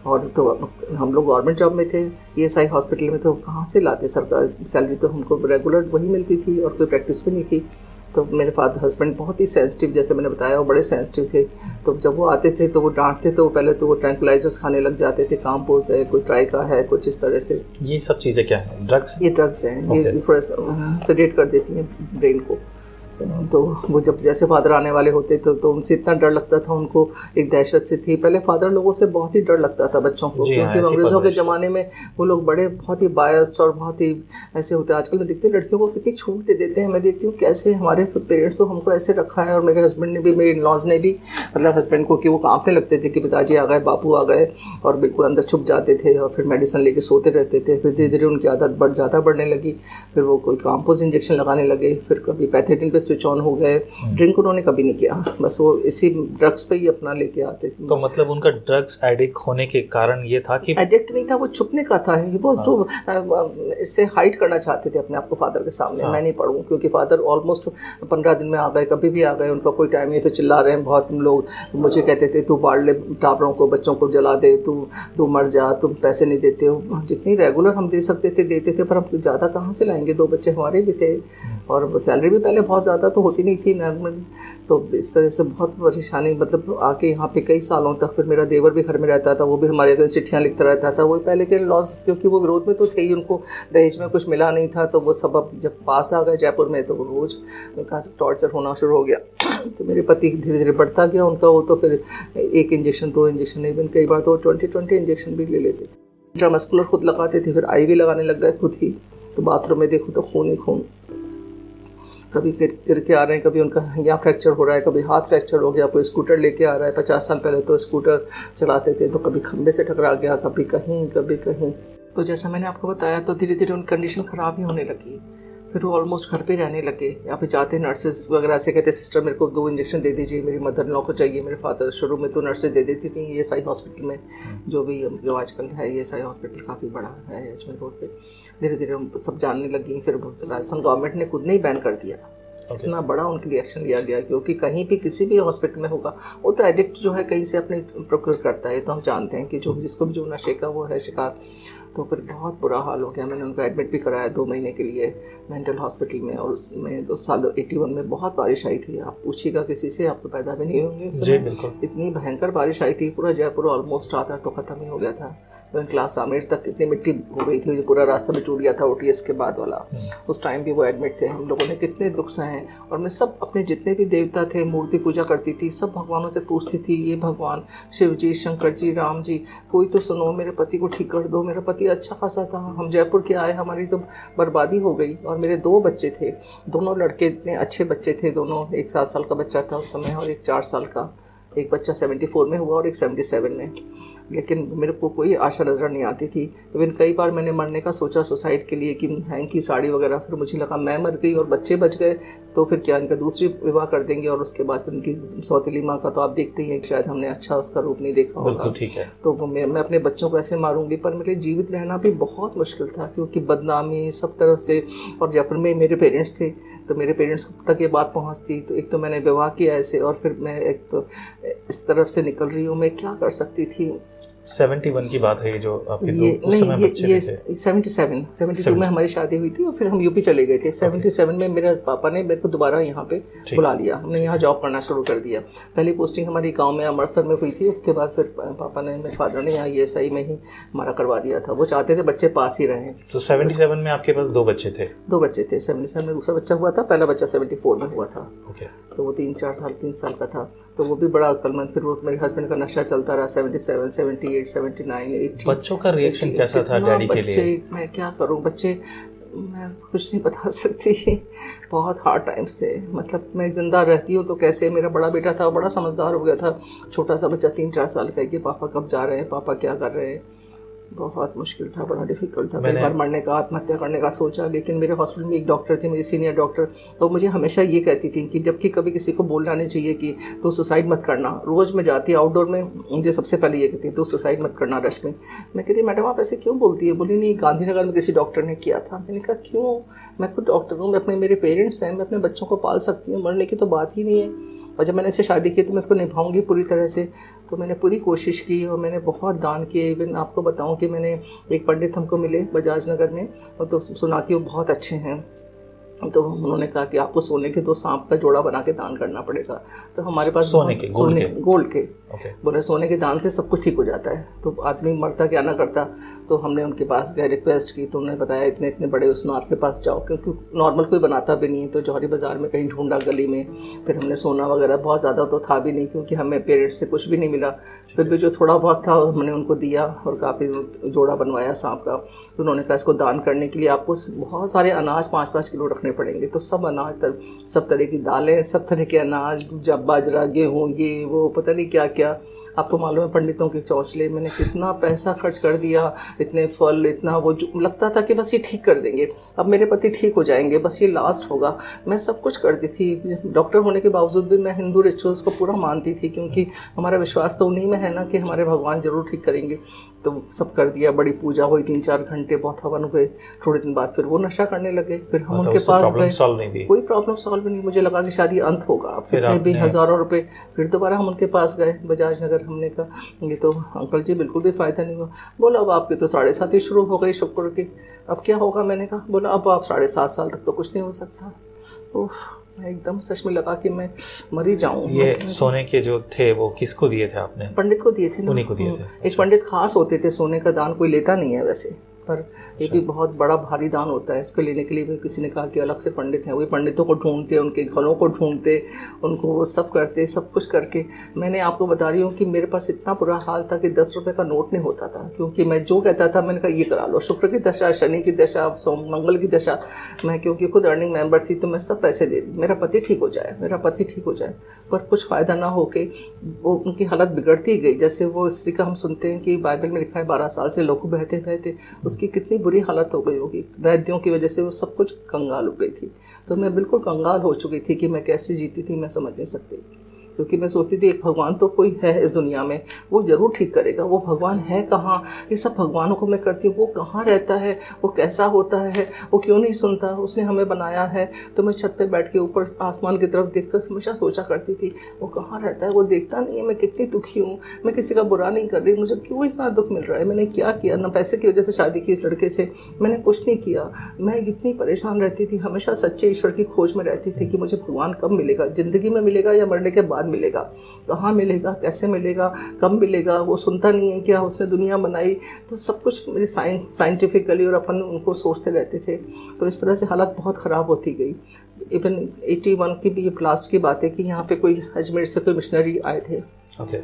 और तो हम लोग गवर्नमेंट जॉब में थे, ESI हॉस्पिटल में, तो कहाँ से लाते सरकार सैलरी, तो हमको रेगुलर वही मिलती थी और कोई प्रैक्टिस भी नहीं थी। तो मेरे फादर हस्बैंड बहुत ही सेंसिटिव, जैसे मैंने बताया, वो बड़े सेंसिटिव थे। तो जब वो आते थे तो वो डांटते, तो पहले तो वो ट्रैंकुलाइजर्स खाने लग जाते थे, काम्पोस है, कोई ट्राई का है, कुछ इस तरह से। ये सब चीज़ें क्या है? ड्रग्स? ये ड्रग्स हैं। ये थोड़ा सेडेट कर देती हैं ब्रेन को। तो वो जब जैसे फादर आने वाले होते तो उनसे इतना डर लगता था, उनको एक दहशत से थी। पहले फादर लोगों से बहुत ही डर लगता था बच्चों को, क्योंकि अंग्रेज़ों के ज़माने में वो लोग बड़े बहुत ही बायस्ड और बहुत ही ऐसे होते हैं। आजकल मैं देखती हूँ लड़कियों को कितनी छूट दे देते हैं। मैं देखती हूँ कैसे हमारे पेरेंट्स तो हमको ऐसे रखा है, और मेरे हस्बैंड ने भी, मेरे इन-लॉज ने भी, मतलब हस्बैंड को, कि वो कांपने लगते थे कि पिताजी आ गए, बापू आ गए, और बिल्कुल अंदर छुप जाते थे और फिर मेडिसिन लेके सोते रहते थे। फिर धीरे धीरे उनकी आदत ज़्यादा बढ़ने लगी। फिर वो कोई काम्पोज इंजेक्शन लगाने लगे, फिर कभी पैथेटिन पे स्विच ऑन हो गए। ड्रिंक उन्होंने कभी नहीं किया, बस वो इसी ड्रग्स पे ही अपना लेके आते थे। तो मतलब उनका ड्रग्स एडिक्ट होने के कारण ये था कि एडिक्ट नहीं था, वो छुपने का था। वो इससे हाइड करना चाहते थे अपने आप को फादर के सामने। मैं नहीं पढ़ूँ, क्योंकि फादर ऑलमोस्ट 15 दिन में आ गए, कभी भी आ गए, उनका कोई टाइम नहीं। फिर चिल्ला रहे हैं बहुत लोग, मुझे कहते थे तू बाढ़ ले टापरों को, बच्चों को जला दे, तू मर जा, तुम पैसे नहीं देते हो। जितनी रेगुलर हम दे सकते थे देते थे, पर हम ज़्यादा कहाँ से लाएंगे? 2 बच्चे हमारे भी थे, और सैलरी भी पहले बहुत ज़्यादा तो होती नहीं थी नॉर्मल। तो इस तरह से बहुत परेशानी, मतलब आके यहाँ पे कई सालों तक। फिर मेरा देवर भी घर में रहता था, वो भी हमारे घर चिट्ठियाँ लिखता रहता था। वो पहले के लॉस, क्योंकि वो विरोध में तो थे ही, उनको दहेज में कुछ मिला नहीं था। तो वो सब अब जब पास आ गए जयपुर में, तो वो रोज़ उनका टॉर्चर होना शुरू हो गया। तो मेरे पति धीरे धीरे बढ़ता गया उनका। वो तो फिर 1 इंजेक्शन 2 इंजेक्शन, इवन कई बार तो 20 इंजेक्शन भी ले लेते थे। इंट्रामस्कुलर खुद लगाते थे, फिर IV लगाने लग गए खुद ही। तो बाथरूम में देखो तो खून ही खून, कभी गिर के आ रहे हैं, कभी उनका यहाँ फ्रैक्चर हो रहा है, कभी हाथ फ्रैक्चर हो गया, कोई स्कूटर लेके आ रहा है। 50 साल पहले तो स्कूटर चलाते थे, तो कभी खंबे से टकरा गया, कभी कहीं कभी कहीं। तो जैसा मैंने आपको बताया, तो धीरे धीरे उनकी कंडीशन ख़राब ही होने लगी। फिर वो ऑलमोस्ट घर पे रहने लगे। यहाँ पे जाते नर्सेज वगैरह से कहते, सिस्टर मेरे को 2 इंजेक्शन दे दीजिए, मेरी मदर इन लॉ को चाहिए। मेरे फादर शुरू में तो नर्सेज दे देती थी ESI हॉस्पिटल में, जो आजकल है ESI हॉस्पिटल काफ़ी बड़ा है अजमेर रोड पे। धीरे धीरे सब जानने लगी। फिर राजस्थान गवर्नमेंट ने खुद ने ही बैन कर दिया। इतना बड़ा उनके लिए एक्शन लिया गया, क्योंकि कहीं भी किसी भी हॉस्पिटल में होगा, वो तो एडिक्ट जो है कहीं से अपने प्रोक्योर करता है। तो हम जानते हैं कि जो जिसको भी जो नशे का वो है शिकार। तो फिर बहुत बुरा हाल हो गया। मैंने उनको एडमिट भी कराया 2 महीने के लिए मेंटल हॉस्पिटल में। और उसमें उस साल 81 में बहुत बारिश आई थी। आप पूछिएगा किसी से, आप तो पैदा भी नहीं होंगे उस समय। इतनी भयंकर बारिश आई थी, पूरा जयपुर ऑलमोस्ट आधा तो ख़त्म ही हो गया था। क्लास आमिर तक इतनी मिट्टी हो गई थी, जो पूरा रास्ता भी टूट गया था OTS के बाद वाला। उस टाइम भी वो एडमिट थे। हम लोगों ने कितने दुख सहे। और मैं सब अपने जितने भी देवता थे, मूर्ति पूजा करती थी, सब भगवानों से पूछती थी, ये भगवान शिव जी, शंकर जी, राम जी, कोई तो सुनो, मेरे पति को ठीक कर दो। मेरा पति अच्छा खासा था, हम जयपुर के आए, हमारी तो बर्बादी हो गई। और मेरे 2 बच्चे थे, दोनों लड़के इतने अच्छे बच्चे थे दोनों। एक 7 साल का बच्चा था उस समय और एक 4 साल का। एक बच्चा 74 में हुआ और एक 77 में। लेकिन मेरे को कोई आशा नज़र नहीं आती थी। इवन कई बार मैंने मरने का सोचा सुसाइड के लिए कि हैंकी साड़ी वगैरह, फिर मुझे लगा मैं मर गई और बच्चे बच गए तो फिर क्या, इनका दूसरी विवाह कर देंगे और उसके बाद उनकी सौतेली माँ का तो आप देखते ही हैं कि शायद हमने अच्छा उसका रूप नहीं देखा होगा, ठीक है। तो मैं अपने बच्चों को ऐसे मारूंगी। पर मेरे जीवित रहना भी बहुत मुश्किल था क्योंकि बदनामी सब तरफ से, और जयपुर में मेरे पेरेंट्स थे तो मेरे पेरेंट्स तक ये बात पहुंचती। तो एक तो मैंने विवाह किया ऐसे, और फिर मैं एक तो इस तरफ से निकल रही हूँ, मैं क्या कर सकती थी। 71 की बात है ये जो आपके ये उस समय बच्चे ये थे। 72 में हमारी शादी हुई थी और फिर हम यूपी चले गए थे। 77 में मेरे पापा ने मेरे को दोबारा यहाँ पे बुला लिया, हमने यहाँ जॉब करना शुरू कर दिया। पहली पोस्टिंग हमारी गांव में अमृतसर में हुई थी, उसके बाद फिर पापा ने, मेरे फादर ने यहाँ ESI में ही हमारा करवा दिया था। वो चाहते थे बच्चे पास ही रहें। तो 77 में आपके पास 2 बच्चे थे? 2 बच्चे थे। 77 में दूसरा बच्चा हुआ था, पहला बच्चा 74 में हुआ था। तो वो 3 साल का था। तो वो भी बड़ा अक्लमंद, फिर वो मेरे हस्बैंड का नशा चलता रहा। 77, 78, 79, 80। बच्चों का रिएक्शन कैसा था डैडी के लिए? मैं क्या करूं, बच्चे, मैं कुछ नहीं बता सकती। बहुत हार्ड टाइम्स थे। मतलब मैं जिंदा रहती हूँ तो कैसे, मेरा बड़ा बेटा था, बड़ा समझदार हो गया था। छोटा सा बच्चा 3-4 साल का है कि पापा कब जा रहे हैं, पापा क्या कर रहे हैं। बहुत मुश्किल था, बड़ा डिफिकल्ट था। कई बार मरने का, आत्महत्या करने का सोचा। लेकिन मेरे हॉस्पिटल में एक डॉक्टर थी, मेरी सीनियर डॉक्टर, तो मुझे हमेशा ये कहती थी कि जबकि कभी किसी को बोलना नहीं चाहिए कि तो सुसाइड मत करना। रोज़ मैं जाती आउटडोर में, मुझे सबसे पहले ये कहती तो सुसाइड मत करना रश में। मैं कहती मैडम आप ऐसे क्यों बोलती है? बोली नहीं, गांधीनगर में किसी डॉक्टर ने किया था। मैंने कहा क्यों? मैं खुद डॉक्टर हूँ, मैं मेरे पेरेंट्स हैं, मैं अपने बच्चों को पाल सकती हूँ, मरने की तो बात ही नहीं है। और जब मैंने इससे शादी की तो मैं इसको निभाऊंगी पूरी तरह से। तो मैंने पूरी कोशिश की और मैंने बहुत दान किए। इवन आपको बताऊं कि मैंने, एक पंडित हमको मिले बजाज नगर में, और तो सुना कि वो बहुत अच्छे हैं। तो उन्होंने कहा कि आपको सोने के 2 सांप का जोड़ा बना के दान करना पड़ेगा। तो हमारे पास गोल्ड के बोले सोने के दान से सब कुछ ठीक हो जाता है। तो आदमी मरता क्या ना करता। तो हमने उनके पास गए, रिक्वेस्ट की, तो उन्होंने बताया इतने इतने बड़े उस नार के पास जाओ, क्योंकि नॉर्मल कोई बनाता भी नहीं है। तो जौहरी बाज़ार में कहीं ढूंढा गली में, फिर हमने सोना वगैरह, बहुत ज़्यादा तो था भी नहीं क्योंकि हमें पेरेंट्स से कुछ भी नहीं मिला। फिर भी जो थोड़ा बहुत था हमने उनको दिया और काफ़ी जोड़ा बनवाया सांप का। तो उन्होंने कहा इसको दान करने के लिए आपको बहुत सारे अनाज 5-5 किलो रखने पड़ेंगे। तो सब अनाज, सब तरह की दालें, सब तरह के अनाज, जब बाजरा, गेहूँ, ये वो पता नहीं क्या क्या। आपको मालूम है पंडितों के चौचले, मैंने कितना पैसा खर्च कर दिया, इतने फल, इतना वो, जो लगता था कि बस ये ठीक कर देंगे, अब मेरे पति ठीक हो जाएंगे, बस ये लास्ट होगा। मैं सब कुछ करती थी। डॉक्टर होने के बावजूद भी मैं हिंदू रिचुअल्स को पूरा मानती थी क्योंकि हमारा विश्वास तो उन्हीं में है ना कि हमारे भगवान जरूर ठीक करेंगे। तो सब कर दिया, बड़ी पूजा हुई 3-4 घंटे, बहुत हवन हुए। थोड़े दिन बाद फिर वो नशा करने लगे। फिर हम उनके पास गए, कोई प्रॉब्लम सॉल्व नहीं। मुझे लगा कि शायद ये अंत होगा, कितने भी हज़ारों रुपए। फिर दोबारा हम उनके पास गए बजाज नगर। हमने कहा ये तो अंकल जी बिल्कुल भी फ़ायदा नहीं हुआ। बोला अब आपके तो 7.5 ही शुरू हो गई शुक्र की, अब क्या होगा? मैंने कहा, बोला अब आप 7.5 साल तक तो कुछ नहीं हो सकता। ओह, एकदम सच में लगा कि मैं मरी जाऊं। ये सोने के जो थे वो किसको दिए थे आपने? पंडित को दिए थे ना। उन्हीं को दिए थे। एक पंडित खास होते थे, सोने का दान कोई लेता नहीं है वैसे, पर ये भी बहुत बड़ा भारी दान होता है। इसको लेने के लिए भी किसी ने कहा कि अलग से पंडित हैं, वही पंडितों को ढूंढते, उनके घरों को ढूंढते, उनको वो सब करते, सब कुछ करके। मैंने आपको बता रही हूँ कि मेरे पास इतना बुरा हाल था कि 10 रुपये का नोट नहीं होता था, क्योंकि मैं जो कहता था मैंने कहा ये करा लो, शुक्र की दशा, शनि की दशा, मंगल की दशा। मैं क्योंकि खुद अर्निंग मेंबर थी तो मैं सब पैसे दे, मेरा पति ठीक हो जाए, मेरा पति ठीक हो जाए। पर कुछ फ़ायदा ना हो के वो उनकी हालत बिगड़ती गई। जैसे वो स्त्री का हम सुनते हैं कि बाइबल में लिखा है 12 साल से लहू बहते बहते उसकी कितनी बुरी हालत हो गई होगी। वैद्यों की वजह से वो सब कुछ कंगाल हो गई थी। तो मैं बिल्कुल कंगाल हो चुकी थी कि मैं कैसे जीती थी, मैं समझ नहीं सकती। क्योंकि मैं सोचती थी एक भगवान तो कोई है इस दुनिया में, वो ज़रूर ठीक करेगा। वो भगवान है कहाँ? ये सब भगवानों को मैं करती हूँ, वो कहाँ रहता है, वो कैसा होता है, वो क्यों नहीं सुनता, उसने हमें बनाया है। तो मैं छत पे बैठ के ऊपर आसमान की तरफ देखकर हमेशा सोचा करती थी वो कहाँ रहता है, वो देखता नहीं है। मैं कितनी दुखी हूँ, मैं किसी का बुरा नहीं कर रही, मुझे क्यों इतना दुख मिल रहा है? मैंने क्या किया? ना पैसे की वजह से शादी की इस लड़के से, मैंने कुछ नहीं किया। मैं इतनी परेशान रहती थी, हमेशा सच्चे ईश्वर की खोज में रहती थी कि मुझे भगवान कब मिलेगा, ज़िंदगी में मिलेगा या मरने के बाद मिलेगा, कहाँ मिलेगा, कैसे मिलेगा, कब मिलेगा? वो सुनता नहीं है क्या? उसने दुनिया बनाई। तो सब कुछ मेरी साइंटिफिकली और अपन उनको सोचते रहते थे। तो इस तरह से हालत बहुत ख़राब होती गई। इवन 81 की भी लास्ट की बात है कि यहाँ पे कोई अजमेर से कोई मिशनरी आए थे। ओके।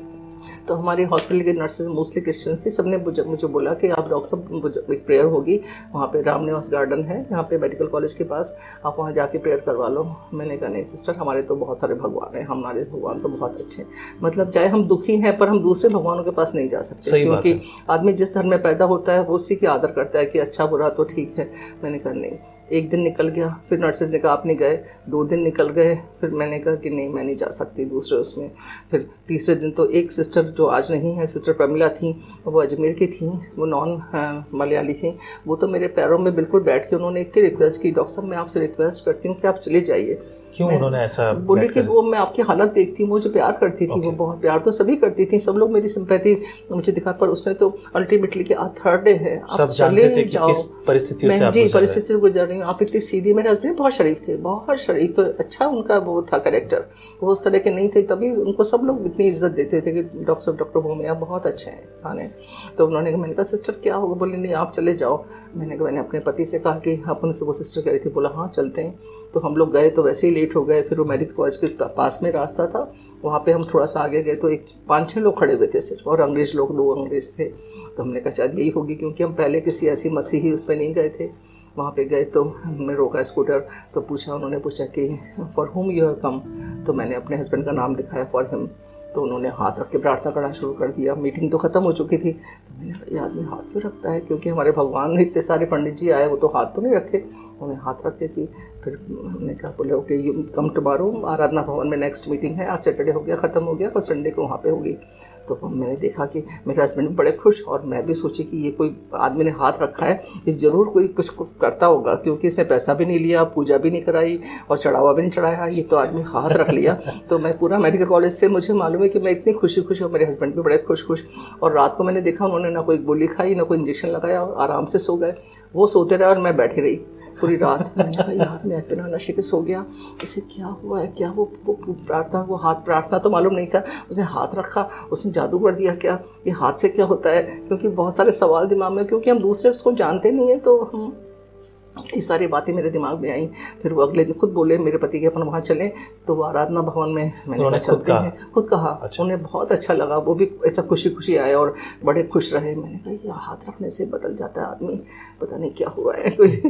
तो हमारे हॉस्पिटल के नर्सेज मोस्टली क्रिश्चियंस थी, सबने मुझे बोला कि आप डॉक्टर साहब एक प्रेयर होगी वहाँ पे राम निवास गार्डन है यहाँ पे मेडिकल कॉलेज के पास, आप वहाँ जाके प्रेयर करवा लो। मैंने कहा नहीं सिस्टर, हमारे तो बहुत सारे भगवान हैं, हमारे भगवान तो बहुत अच्छे हैं, मतलब चाहे हम दुखी हैं पर हम दूसरे भगवानों के पास नहीं जा सकते, क्योंकि आदमी जिस धर्म में पैदा होता है वो उसी की आदर करता है कि अच्छा बुरा तो ठीक है। मैंने कहा नहीं। एक दिन निकल गया, फिर नर्सेज ने कहा आप नहीं गए, 2 दिन निकल गए, फिर मैंने कहा कि नहीं मैं नहीं जा सकती दूसरे उसमें। फिर तीसरे दिन तो एक सिस्टर जो आज नहीं है, सिस्टर प्रमिला थी, वो अजमेर की थी, वो नॉन मलयाली थी, वो तो मेरे पैरों में बिल्कुल बैठ के उन्होंने इतनी रिक्वेस्ट की, डॉक्टर साहब मैं आपसे रिक्वेस्ट करती हूँ कि आप चले जाइए। क्यों उन्होंने ऐसा बोले कि वो मैं आपकी हालत देखती हूँ, मुझे प्यार करती थी, वो बहुत प्यार तो सभी करती थी, सब लोग मेरी सिंपैथी मुझे दिखा, पर उसने तो अल्टीमेटली कि आप थर्ड डे है, आप चले जाओ। परिस्थिति से गुजर रही हूँ, आप इतनी सीधी। मेरे हस्बैंड बहुत शरीफ थे, बहुत शरीफ, तो अच्छा उनका वो था कैरेक्टर, वो उस तरह के नहीं थे, तभी उनको सब लोग इतनी इज्जत देते थे कि डॉक्टर भूमिया बहुत अच्छे हैं थाने। तो उन्होंने कहा, मैंने कहा सिस्टर क्या होगा, बोले नहीं आप चले जाओ। मैंने अपने पति से कहा कि अपन से, वो सिस्टर कह रही थी, बोला हाँ चलते हैं। तो हम लोग गए तो वैसे ही लेट हो गए, फिर वो मेडिकल कॉलेज के पास में रास्ता था, वहाँ पे हम थोड़ा सा आगे गए तो एक 5-6 लोग खड़े हुए थे सिर्फ, और अंग्रेज लोग, 2 अंग्रेज थे। तो हमने कहा शायद यही होगी, क्योंकि हम पहले किसी ऐसी मसीही उसमें नहीं गए थे। वहाँ पे गए तो हमने रोका स्कूटर, तो पूछा, उन्होंने पूछा कि for whom you have come, तो मैंने अपने हस्बैंड का नाम दिखाया फॉर हिम, तो उन्होंने हाथ रख के प्रार्थना करना शुरू कर दिया। मीटिंग तो ख़त्म हो चुकी थी, तो मैंने कहा ये आदमी हाथ क्यों रखता है, क्योंकि हमारे भगवान ने इतने सारे पंडित जी आए, वो तो हाथ तो नहीं रखे, उन्होंने हाथ रख देती। फिर हमने कहा, बोले ओके यू कम टुमारो, आराधना भवन में नेक्स्ट मीटिंग है, आज सैटरडे हो गया, ख़त्म हो गया, कल संडे को वहाँ पे होगी। तो मैंने देखा कि मेरे हस्बैंड बड़े खुश, और मैं भी सोची कि ये कोई आदमी ने हाथ रखा है, ये ज़रूर कोई कुछ करता होगा, क्योंकि इसने पैसा भी नहीं लिया, पूजा भी नहीं कराई और चढ़ावा भी नहीं चढ़ाया, ये तो आदमी हाथ रख लिया। तो मैं पूरा मेडिकल कॉलेज से मुझे मालूम है कि मैं इतनी खुशी और मेरे हस्बैंड भी बड़े खुश। और रात को मैंने देखा उन्होंने ना कोई गोली खाई, ना कोई इंजेक्शन लगाया, और आराम से सो गए। वो सोते रहे और मैं बैठी रही पूरी रात। मैंने कहा यार मैं बिना नशे के सो गया, इसे क्या हुआ है, क्या वो प्रार्थना, वो हाथ प्रार्थना तो मालूम नहीं था, उसने हाथ रखा, उसने जादू कर दिया क्या, ये हाथ से क्या होता है, क्योंकि बहुत सारे सवाल दिमाग में, क्योंकि हम दूसरे उसको जानते नहीं हैं, तो हम ये सारी बातें मेरे दिमाग में आई। फिर वो अगले दिन खुद बोले मेरे पति के अपन वहाँ चलें, तो वो आराधना भवन में मैंने चलते हैं, खुद कहा। अच्छा। उन्हें बहुत अच्छा लगा, वो भी ऐसा खुशी खुशी आए और बड़े खुश रहे। मैंने कहा ये हाथ रखने से बदल जाता है आदमी, पता नहीं क्या हुआ है कोई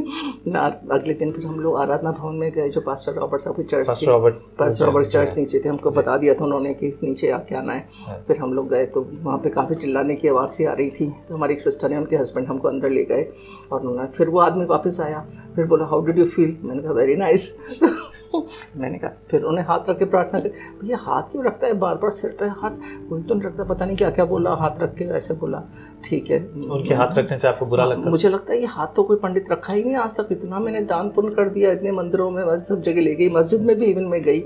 ना। अगले दिन फिर हम लोग आराधना भवन में गए, जो पास्टर रॉबर्ट साहब की चर्च थी, पास्टर रॉबर्ट चर्च नीचे थे, हमको बता दिया था उन्होंने कि नीचे आके आना है। फिर हम लोग गए तो वहाँ पे काफ़ी चिल्लाने की आवाज़ सी आ रही थी, तो हमारी एक सिस्टर ने, उनके हस्बैंड हमको अंदर ले गए, और उन्होंने फिर वो आदमी वापस आया, फिर बोला हाउ डिड यू फील, मैंने कहा वेरी नाइस। मैंने कहा, फिर उन्हें हाथ रख के प्रार्थना की, भैया हाथ क्यों रखता है बार बार सिर पे हाथ, कोई तो नहीं रखता, पता नहीं क्या क्या बोला, हाथ रख के ऐसे बोला। ठीक है, उनके हाथ रखने से आपको बुरा लगता? मुझे लगता है ये हाथ तो कोई पंडित रखा ही नहीं आज तक, इतना मैंने दान पुण्य कर दिया, इतने मंदिरों में सब जगह ले गई, मस्जिद में भी इवन में गई,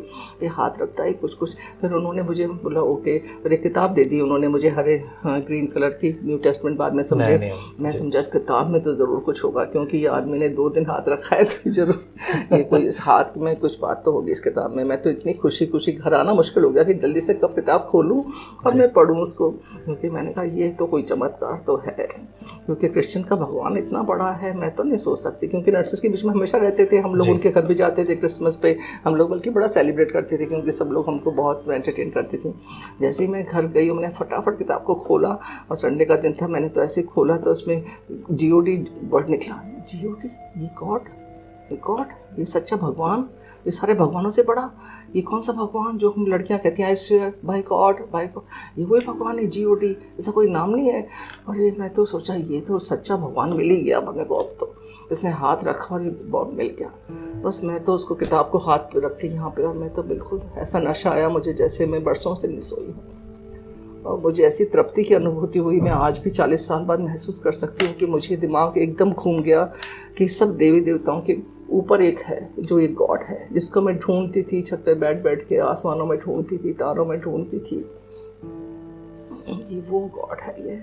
ये हाथ रखता है कुछ कुछ। फिर उन्होंने मुझे बोला ओके, फिर एक किताब दे दी उन्होंने मुझे, हरे ग्रीन कलर की, न्यू टेस्टमेंट। बाद में समझे, मैं समझा इस किताब में तो ज़रूर कुछ होगा, क्योंकि ये आदमी ने 2 दिन हाथ रखा है, तो जरूर ये कोई इस हाथ में कुछ बात तो होगी इस किताब में। मैं तो इतनी खुशी खुशी घर आना मुश्किल हो गया कि जल्दी से कब किताब खोलूं और मैं पढूं उसको, क्योंकि मैंने कहा ये तो कोई चमत्कार तो है, क्योंकि क्रिश्चियन का भगवान इतना बड़ा है, मैं तो नहीं सोच सकती। क्योंकि नर्सेस के बीच में हमेशा रहते थे हम लोग, उनके घर भी जाते थे क्रिसमस पे, हम लोग बल्कि बड़ा सेलिब्रेट करते थे, क्योंकि सब लोग हमको बहुत एंटरटेन करते थे। जैसे ही मैं घर गई, मैंने फटाफट किताब को खोला, और संडे का दिन था, मैंने तो ऐसे खोला तो उसमें GOD वर्ड निकला। GOD, ये गॉड, ये सच्चा भगवान, ये सारे भगवानों से बड़ा, ये कौन सा भगवान जो हम लड़कियां कहती हैं आई स्वेयर बाय गॉड, ये वही भगवान है GOD, ऐसा कोई नाम नहीं है। और ये मैं तो सोचा ये तो सच्चा भगवान मिल ही गया मेरे को, अब तो इसने हाथ रखा और ये बहुत मिल गया। बस मैं तो उसको किताब को हाथ पे रख के यहाँ पे, और मैं तो बिल्कुल ऐसा नशा आया मुझे जैसे मैं बरसों से नहीं सोई हूँ, और मुझे ऐसी तृप्ति की अनुभूति हुई, मैं आज भी 40 साल बाद महसूस कर सकती हूँ कि मुझे दिमाग एकदम घूम गया कि सब देवी देवताओं के ऊपर एक है जो एक गॉड है, जिसको मैं ढूंढती थी, छत पे बैठ बैठ के आसमानों में ढूंढती थी, तारों में ढूंढती थी, ये वो गॉड है ये।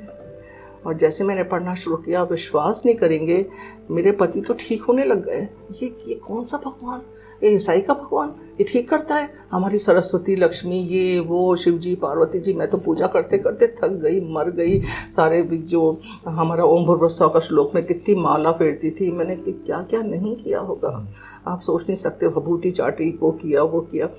और जैसे मैंने पढ़ना शुरू किया, विश्वास नहीं करेंगे, मेरे पति तो ठीक होने लग गए। ये कौन सा भगवान, ये ईसाई का भगवान, ये ठीक करता है। हमारी सरस्वती, लक्ष्मी, ये वो, शिव जी, पार्वती जी, मैं तो पूजा करते करते थक गई, मर गई। सारे जो हमारा ओम भूर्भुवस्सुः का श्लोक में कितनी माला फेरती थी मैंने, कि क्या क्या नहीं किया होगा, आप सोच नहीं सकते। भभूति चाटी, वो किया वो किया।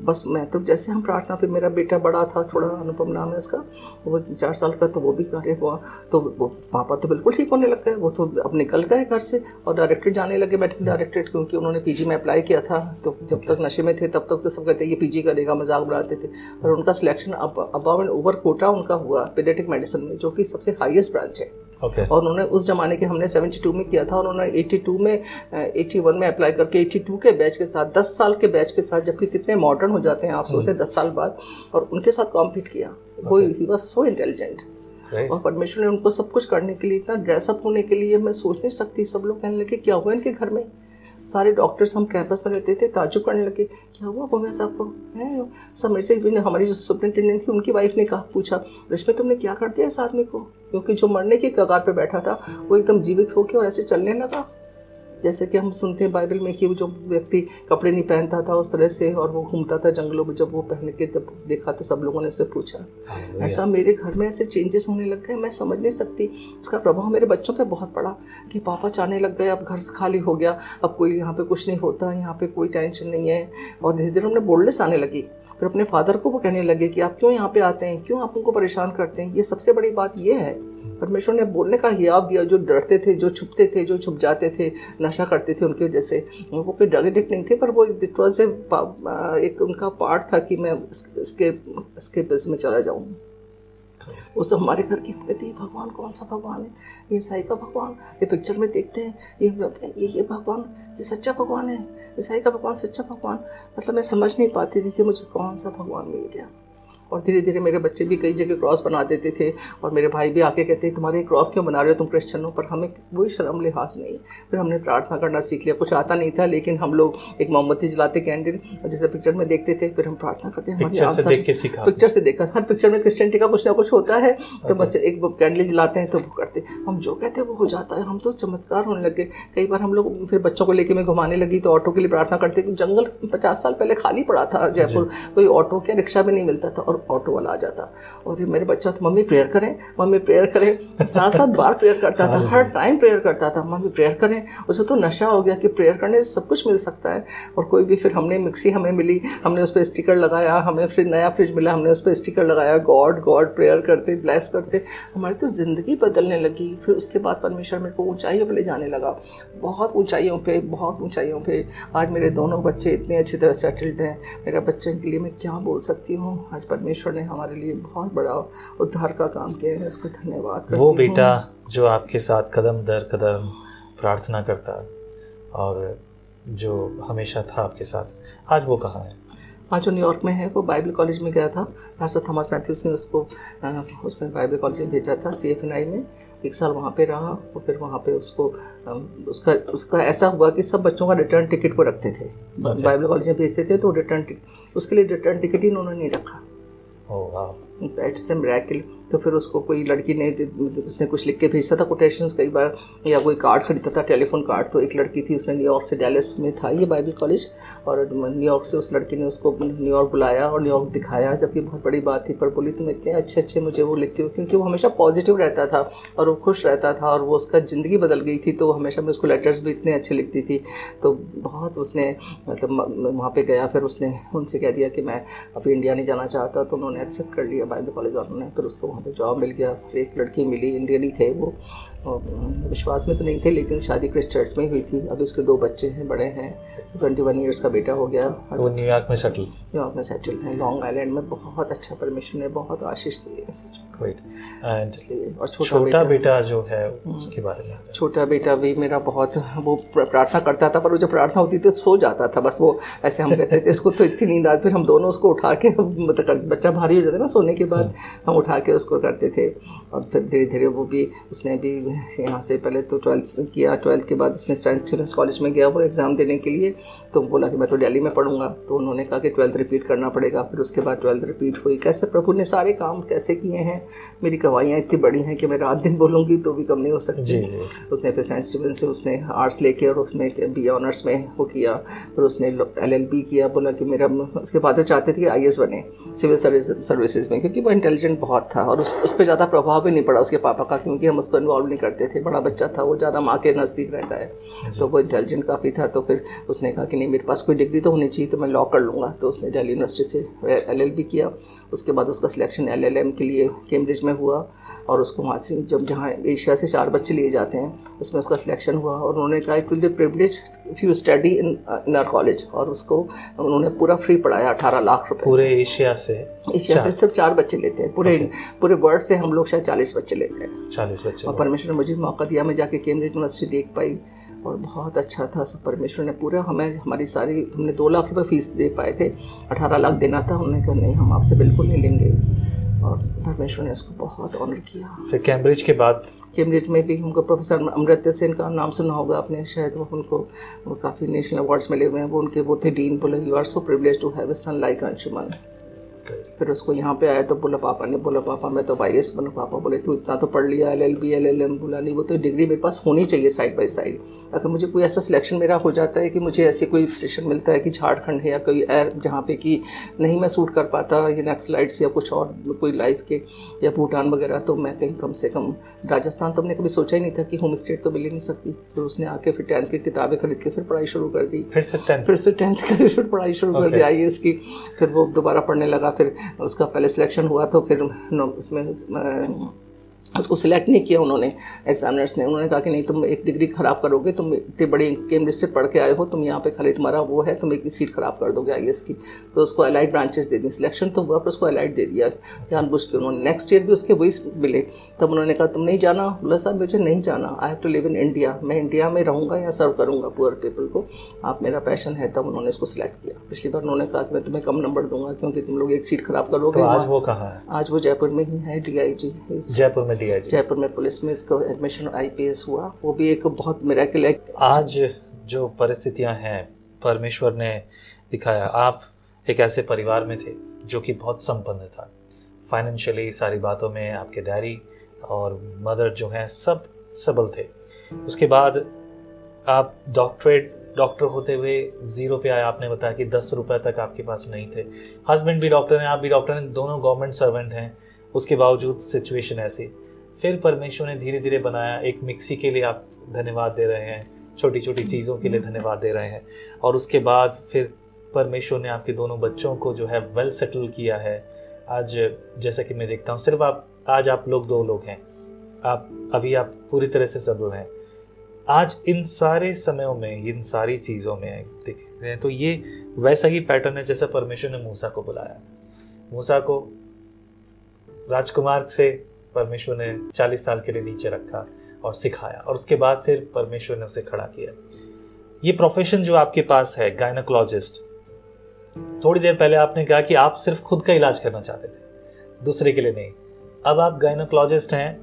बस मैं तो जैसे हम प्रार्थना पे, मेरा बेटा बड़ा था थोड़ा, अनुपम नाम है उसका, वो 4 साल का, तो वो भी कार्य हुआ। तो वो पापा तो बिल्कुल ठीक होने लग गए, वो तो अब निकल गए घर से और डायरेक्टरेट जाने लगे, मेडिकल डायरेक्टरेट, क्योंकि उन्होंने पीजी में अप्लाई किया था। तो जब तक नशे में थे तब तक तो सब कहते ये पीजी करेगा, मजाक बनाते थे। और उनका selection above and over quota उनका हुआ पीडियाट्रिक मेडिसिन में, जो कि सबसे हाईएस्ट ब्रांच है। Okay. और उन्होंने उस जमाने के, हमने 72 में किया था, उन्होंने 82 में 81 में अप्लाई करके 82 के बैच के साथ, 10 साल के बैच के साथ, जबकि कितने मॉडर्न हो जाते हैं आप सोचते हैं 10 साल बाद, और उनके साथ कॉम्पीट किया। वो ही वॉज सो इंटेलिजेंट। और परमेश्वर ने उनको सब कुछ करने के लिए, इतना ड्रेसअप होने के लिए, मैं सोच नहीं सकती। सब लोग कहने लगे क्या हुआ इनके घर में। सारे डॉक्टर्स, हम कैंपस में रहते थे, ताजुब करने लगे क्या हुआ भव्या साहब को है। सब मेरे से, हमारी जो सुपरिटेंडेंट थी उनकी वाइफ ने कहा, पूछा, रश्मि तुमने क्या कर दिया इस आदमी को, क्योंकि जो मरने की कगार पे बैठा था वो एकदम जीवित होकर और ऐसे चलने लगा। जैसे कि हम सुनते हैं बाइबल में कि जो व्यक्ति कपड़े नहीं पहनता था उस तरह से, और वो घूमता था जंगलों में, जब वो पहन के तब देखा तो सब लोगों ने उससे पूछा। ऐसा मेरे घर में ऐसे चेंजेस होने लग गए, मैं समझ नहीं सकती। इसका प्रभाव मेरे बच्चों पे बहुत पड़ा कि पापा चाहने लग गए, अब घर खाली हो गया, अब कोई यहाँ पे कुछ नहीं होता, यहाँ पे कोई टेंशन नहीं है। और धीरे धीरे उन्हें बोल्डनेस आने लगी। फिर अपने फादर को वो कहने लगे कि आप क्यों यहाँ पे आते हैं, क्यों आप उनको परेशान करते हैं। ये सबसे बड़ी बात ये है, परमेश्वर ने बोलने का हियाव दिया। जो डरते थे, जो छुपते थे, जो छुप जाते थे, नशा करते थे, उनकी वजह से, वो कोई ड्रग एडिक्ट नहीं थे, पर वो इट वाज एक उनका पार्ट था कि मैं इसके बिज में चला जाऊँ। उस हमारे घर की कहती, भगवान कौन सा भगवान है, ये ईसाई का भगवान, ये पिक्चर में देखते हैं, ये भगवान, ये सच्चा भगवान है, ईसाई का भगवान सच्चा भगवान। मतलब मैं समझ नहीं पाती थी कि मुझे कौन सा भगवान मिल गया। और धीरे धीरे मेरे बच्चे भी कई जगह क्रॉस बना देते थे, और मेरे भाई भी आके कहते तुम्हारे क्रॉस क्यों बना रहे हो, तुम क्रिश्चियन हो। पर हमें वही शर्म लिहाज नहीं। फिर हमने प्रार्थना करना सीख लिया। कुछ आता नहीं था, लेकिन हम लोग एक मोमबत्ती जलाते कैंडल, और जैसे पिक्चर में देखते थे, फिर हम प्रार्थना करते हैं। पिक्चर से देखा, हर पिक्चर में क्रिश्चियनिटी का कुछ ना कुछ होता है, तो बस एक कैंडल जलाते हैं तो वो करते, हम जो कहते हैं वो हो जाता है। हम तो चमत्कार होने लगे। कई बार हम लोग, फिर बच्चों को लेके मैं घुमाने लगी तो ऑटो के लिए प्रार्थना करते। जंगल 50 साल पहले खाली पड़ा था जयपुर, कोई ऑटो क्या रिक्शा भी नहीं मिलता था, और ऑटो वाला आ जाता, और ये मेरे बच्चा तो मम्मी प्रेयर करें, मम्मी प्रेयर करें, 7-7 बार प्रेयर करता था, हर टाइम प्रेयर करता था, मम्मी प्रेयर करें। उसे तो नशा हो गया कि प्रेयर करने से सब कुछ मिल सकता है। और कोई भी, फिर हमने मिक्सी हमें मिली, हमने उस पर स्टिकर लगाया, हमें फिर नया फ्रिज मिला, हमने उस पर स्टिकर लगाया, गॉड गॉड प्रेयर करते, ब्लेस करते, हमारी तो ज़िंदगी बदलने लगी। फिर उसके बाद परमेश्वर मेरे को ऊंचाइयों पर ले जाने लगा, बहुत ऊंचाइयों पे, बहुत ऊंचाइयों पे। आज मेरे दोनों बच्चे इतने अच्छी तरह सेटल्ड हैं। मेरा बच्चे के लिए मैं क्या बोल सकती हूँ। आज परमेश्वर ने हमारे लिए बहुत बड़ा उद्धार का काम किया है, उसको धन्यवाद करती हूँ। वो बेटा जो आपके साथ कदम दर कदम प्रार्थना करता और जो हमेशा था आपके साथ, आज वो कहाँ है? आज वो न्यूयॉर्क में है। वो बाइबल कॉलेज में गया था, पास्टर थॉमस मैथ्यूस ने उसको उसमें बाइबल कॉलेज में भेजा था, CFNI में 1 साल वहाँ पे रहा। और फिर वहाँ पे उसको उसका ऐसा हुआ कि सब बच्चों का रिटर्न टिकट को रखते थे, बाइबल कॉलेज में भेजते थे, तो रिटर्न टिकट, उसके लिए रिटर्न टिकट ही उन्होंने नहीं रखा। It's a miracle. तो फिर उसको कोई लड़की ने, उसने कुछ लिख के भेजता था कोटेशंस कई बार, या कोई कार्ड खरीदता था, टेलीफोन कार्ड। तो एक लड़की थी, उसने न्यूयॉर्क से, डैलस में था ये बाइबल कॉलेज, और न्यूयॉर्क से उस लड़की ने उसको न्यूयॉर्क बुलाया और न्यूयॉर्क दिखाया, जबकि बहुत बड़ी बात थी। पर बोली तुम इतने अच्छे अच्छे मुझे वो लिखती हो, क्योंकि वो हमेशा पॉजिटिव रहता था और वो खुश रहता था, और वो उसका ज़िंदगी बदल गई थी। तो वो हमेशा मैं उसको लेटर्स भी इतने अच्छे लिखती थी। तो बहुत उसने, मतलब वहाँ पर गया, फिर उसने उनसे कह दिया कि मैं अभी इंडिया नहीं जाना चाहता। तो उन्होंने एक्सेप्ट कर लिया बाइबल कॉलेज वालों ने। फिर उसको वहाँ पे जॉब मिल गया। एक लड़की मिली, इंडियन ही थे वो, विश्वास में तो नहीं थे, लेकिन शादी क्रिस्ट चर्च में हुई थी। अभी उसके 2 बच्चे हैं, बड़े हैं, 21 ईयर्स का बेटा हो गया। तो वो न्यूयॉर्क में सेटल है, लॉन्ग आइलैंड में। बहुत अच्छा, परमेश्वर ने बहुत आशीष दी है इसलिए। और छोटा बेटा जो है उसके बारे में? छोटा बेटा भी मेरा बहुत, वो प्रार्थना करता था, पर वो जब प्रार्थना होती थी तो सो जाता था बस। वो ऐसे हम कहते थे इसको तो इतनी नींद आती, फिर हम दोनों उसको उठा के, मतलब बच्चा भारी हो जाता है ना सोने के बाद हम उठा के उसको करते थे। और फिर धीरे धीरे वो भी, उसने भी यहाँ से पहले तो 12th किया, 12th के बाद उसने सेंट चिल्ड्रंस कॉलेज में गया वो एग्ज़ाम देने के लिए। तो बोला कि मैं तो दिल्ली में पढ़ूंगा, तो उन्होंने कहा कि 12th रिपीट करना पड़ेगा। फिर उसके बाद 12th रिपीट हुई। कैसे प्रभु ने सारे काम कैसे किए हैं, मेरी गवाहियाँ इतनी बड़ी हैं कि मैं रात दिन बोलूँगी तो भी कम नहीं हो सकती। उसने फिर सेंट स्टीफन से उसने आर्ट्स लेके और उसने बी ऑनर्स में वो किया। फिर उसने LLB किया। बोला कि मेरा, उसके फादर चाहते थे कि IAS बने सिविल सर्विसेज में, क्योंकि वो इंटेलिजेंट बहुत था और उस पर ज़्यादा प्रभाव भी नहीं पड़ा उसके पापा का, क्योंकि हम उसको इन्वॉल्व नहीं करते थे। बड़ा बच्चा था वो, ज़्यादा माँ के नज़दीक रहता है, तो वो इंटेलिजेंट काफ़ी था। तो फिर उसने कहा कि नहीं, मेरे पास कोई डिग्री तो होनी चाहिए, तो मैं लॉ कर लूँगा। तो उसने दिल्ली यूनिवर्सिटी से LLB किया। उसके बाद उसका सिलेक्शन LLM के लिए कैम्ब्रिज में हुआ और उसको वहाँ से, जहाँ एशिया से 4 बच्चे लिए जाते हैं, उसमें उसका सिलेक्शन हुआ। और उन्होंने कहा it will be privilege if you study in our college, और उसको उन्होंने पूरा फ्री पढ़ाया, 18 लाख रुपए। पूरे एशिया से सिर्फ 4 बच्चे लेते हैं, पूरे वर्ल्ड से हम लोग शायद 40 बच्चे लेते हैं। 40 बच्चे। और परमेश्वर ने मुझे मौका दिया, मैं जाके कैम्ब्रिज यूनिवर्सिटी देख पाई और बहुत अच्छा था। सब परमेश्वर ने पूरा हमारी सारी, हमने 2 लाख रुपए फीस दे पाए थे, 18 लाख देना था। उन्होंने कहा नहीं, हम आपसे बिल्कुल नहीं लेंगे, और परमेश्वर ने उसको बहुत ऑनर किया। फिर कैम्ब्रिज के बाद, कैम्ब्रिज में भी हमको प्रोफेसर अमृत्य सेन का नाम सुना होगा आपने शायद, वो काफ़ी नेशनल अवार्ड्स मिले हुए हैं। वो थे डीन। बोले you are so privilege to have a son like Anshuman. फिर उसको यहाँ पे आया तो बोला, पापा ने बोला, पापा मैं तो IAS बनूँ। पापा बोले तू इतना तो पढ़ लिया, LLB LLM। बोला नहीं, वो तो डिग्री मेरे पास होनी चाहिए साइड बाय साइड। अगर मुझे कोई ऐसा सिलेक्शन मेरा हो जाता है कि मुझे ऐसी कोई स्टेशन मिलता है कि झारखंड है या कोई जहाँ पे कि नहीं मैं सूट कर पाता, ये नक्सलाइट्स या कुछ और कोई लाइफ के, या भूटान वगैरह, तो मैं कहीं कम से कम राजस्थान, तो हमने कभी सोचा ही नहीं था कि होम स्टेट तो मिल ही नहीं सकती। फिर उसने आके फिर 10th की किताबें खरीद के फिर पढ़ाई शुरू कर दी। फिर से 10th की फिर पढ़ाई शुरू कर दी IAS की। फिर वो दोबारा पढ़ने लगा। फिर उसका पहले सिलेक्शन हुआ तो फिर उसमें उसको सिलेक्ट नहीं किया उन्होंने, एग्जामिनर्स ने। उन्होंने कहा कि नहीं, तुम एक डिग्री ख़राब करोगे, तुम इतनी बड़ी कैम्ब्रिज से पढ़ के आए हो, तुम यहाँ पे खाली तुम्हारा वो है, तुम एक सीट ख़राब कर दोगे IAS की। तो उसको अलाइड ब्रांचेस दे दी। सिलेक्शन तो हुआ पर उसको अलाइड दे दिया जानबूझ के उन्होंने। नेक्स्ट ईयर भी उसके वही मिले। तब उन्होंने कहा तुम नहीं जाना। बोला साहब मुझे नहीं जाना, I have to live in India, मैं इंडिया में रहूँगा या सर्व करूँगा पुअर पीपल को, आप मेरा पैशन है। तब उन्होंने इसको सिलेक्ट किया। पिछली बार उन्होंने कहा कि मैं तुम्हें कम नंबर दूंगा क्योंकि तुम लोग एक सीट ख़राब करोगे। तो आज वो कहाँ है? आज वो जयपुर में ही है, DIG। जयपुर में DIG, जयपुर में पुलिस में इसका एडमिशन IPS हुआ। वो भी एक बहुत मिरेकल है। आज जो परिस्थितियां हैं परमेश्वर ने दिखाया, आप एक ऐसे परिवार में थे जो कि बहुत संपन्न था फाइनेंशियली, सारी बातों में आपके डैडी और मदर जो हैं सब सबल थे। उसके बाद आप डॉक्टर होते हुए 0 पे आए। आपने बताया कि 10 रुपए तक आपके पास नहीं थे। हस्बैंड भी डॉक्टर हैं, आप भी डॉक्टर हैं, दोनों गवर्नमेंट सर्वेंट हैं। उसके बावजूद सिचुएशन ऐसी, फिर परमेश्वर ने धीरे धीरे बनाया। एक मिक्सी के लिए आप धन्यवाद दे रहे हैं, छोटी छोटी चीज़ों के लिए धन्यवाद दे रहे हैं। और उसके बाद फिर परमेश्वर ने आपके दोनों बच्चों को जो है वेल सेटल किया है। आज जैसा कि मैं देखता हूँ, सिर्फ आज आप लोग 2 लोग हैं, आप पूरी तरह से सबल हैं। आज इन सारे समयों में, इन सारी चीज़ों में देख रहे हैं तो ये वैसा ही पैटर्न है जैसा परमेश्वर ने मूसा को बुलाया। मूसा को राजकुमार से परमेश्वर ने 40 साल के लिए नीचे रखा और सिखाया, और उसके बाद फिर परमेश्वर ने उसे खड़ा किया। ये प्रोफेशन जो आपके पास है, गायनोकोलॉजिस्ट, थोड़ी देर पहले आपने कहा कि आप सिर्फ खुद का इलाज करना चाहते थे, दूसरे के लिए नहीं। अब आप गायनोकोलॉजिस्ट हैं।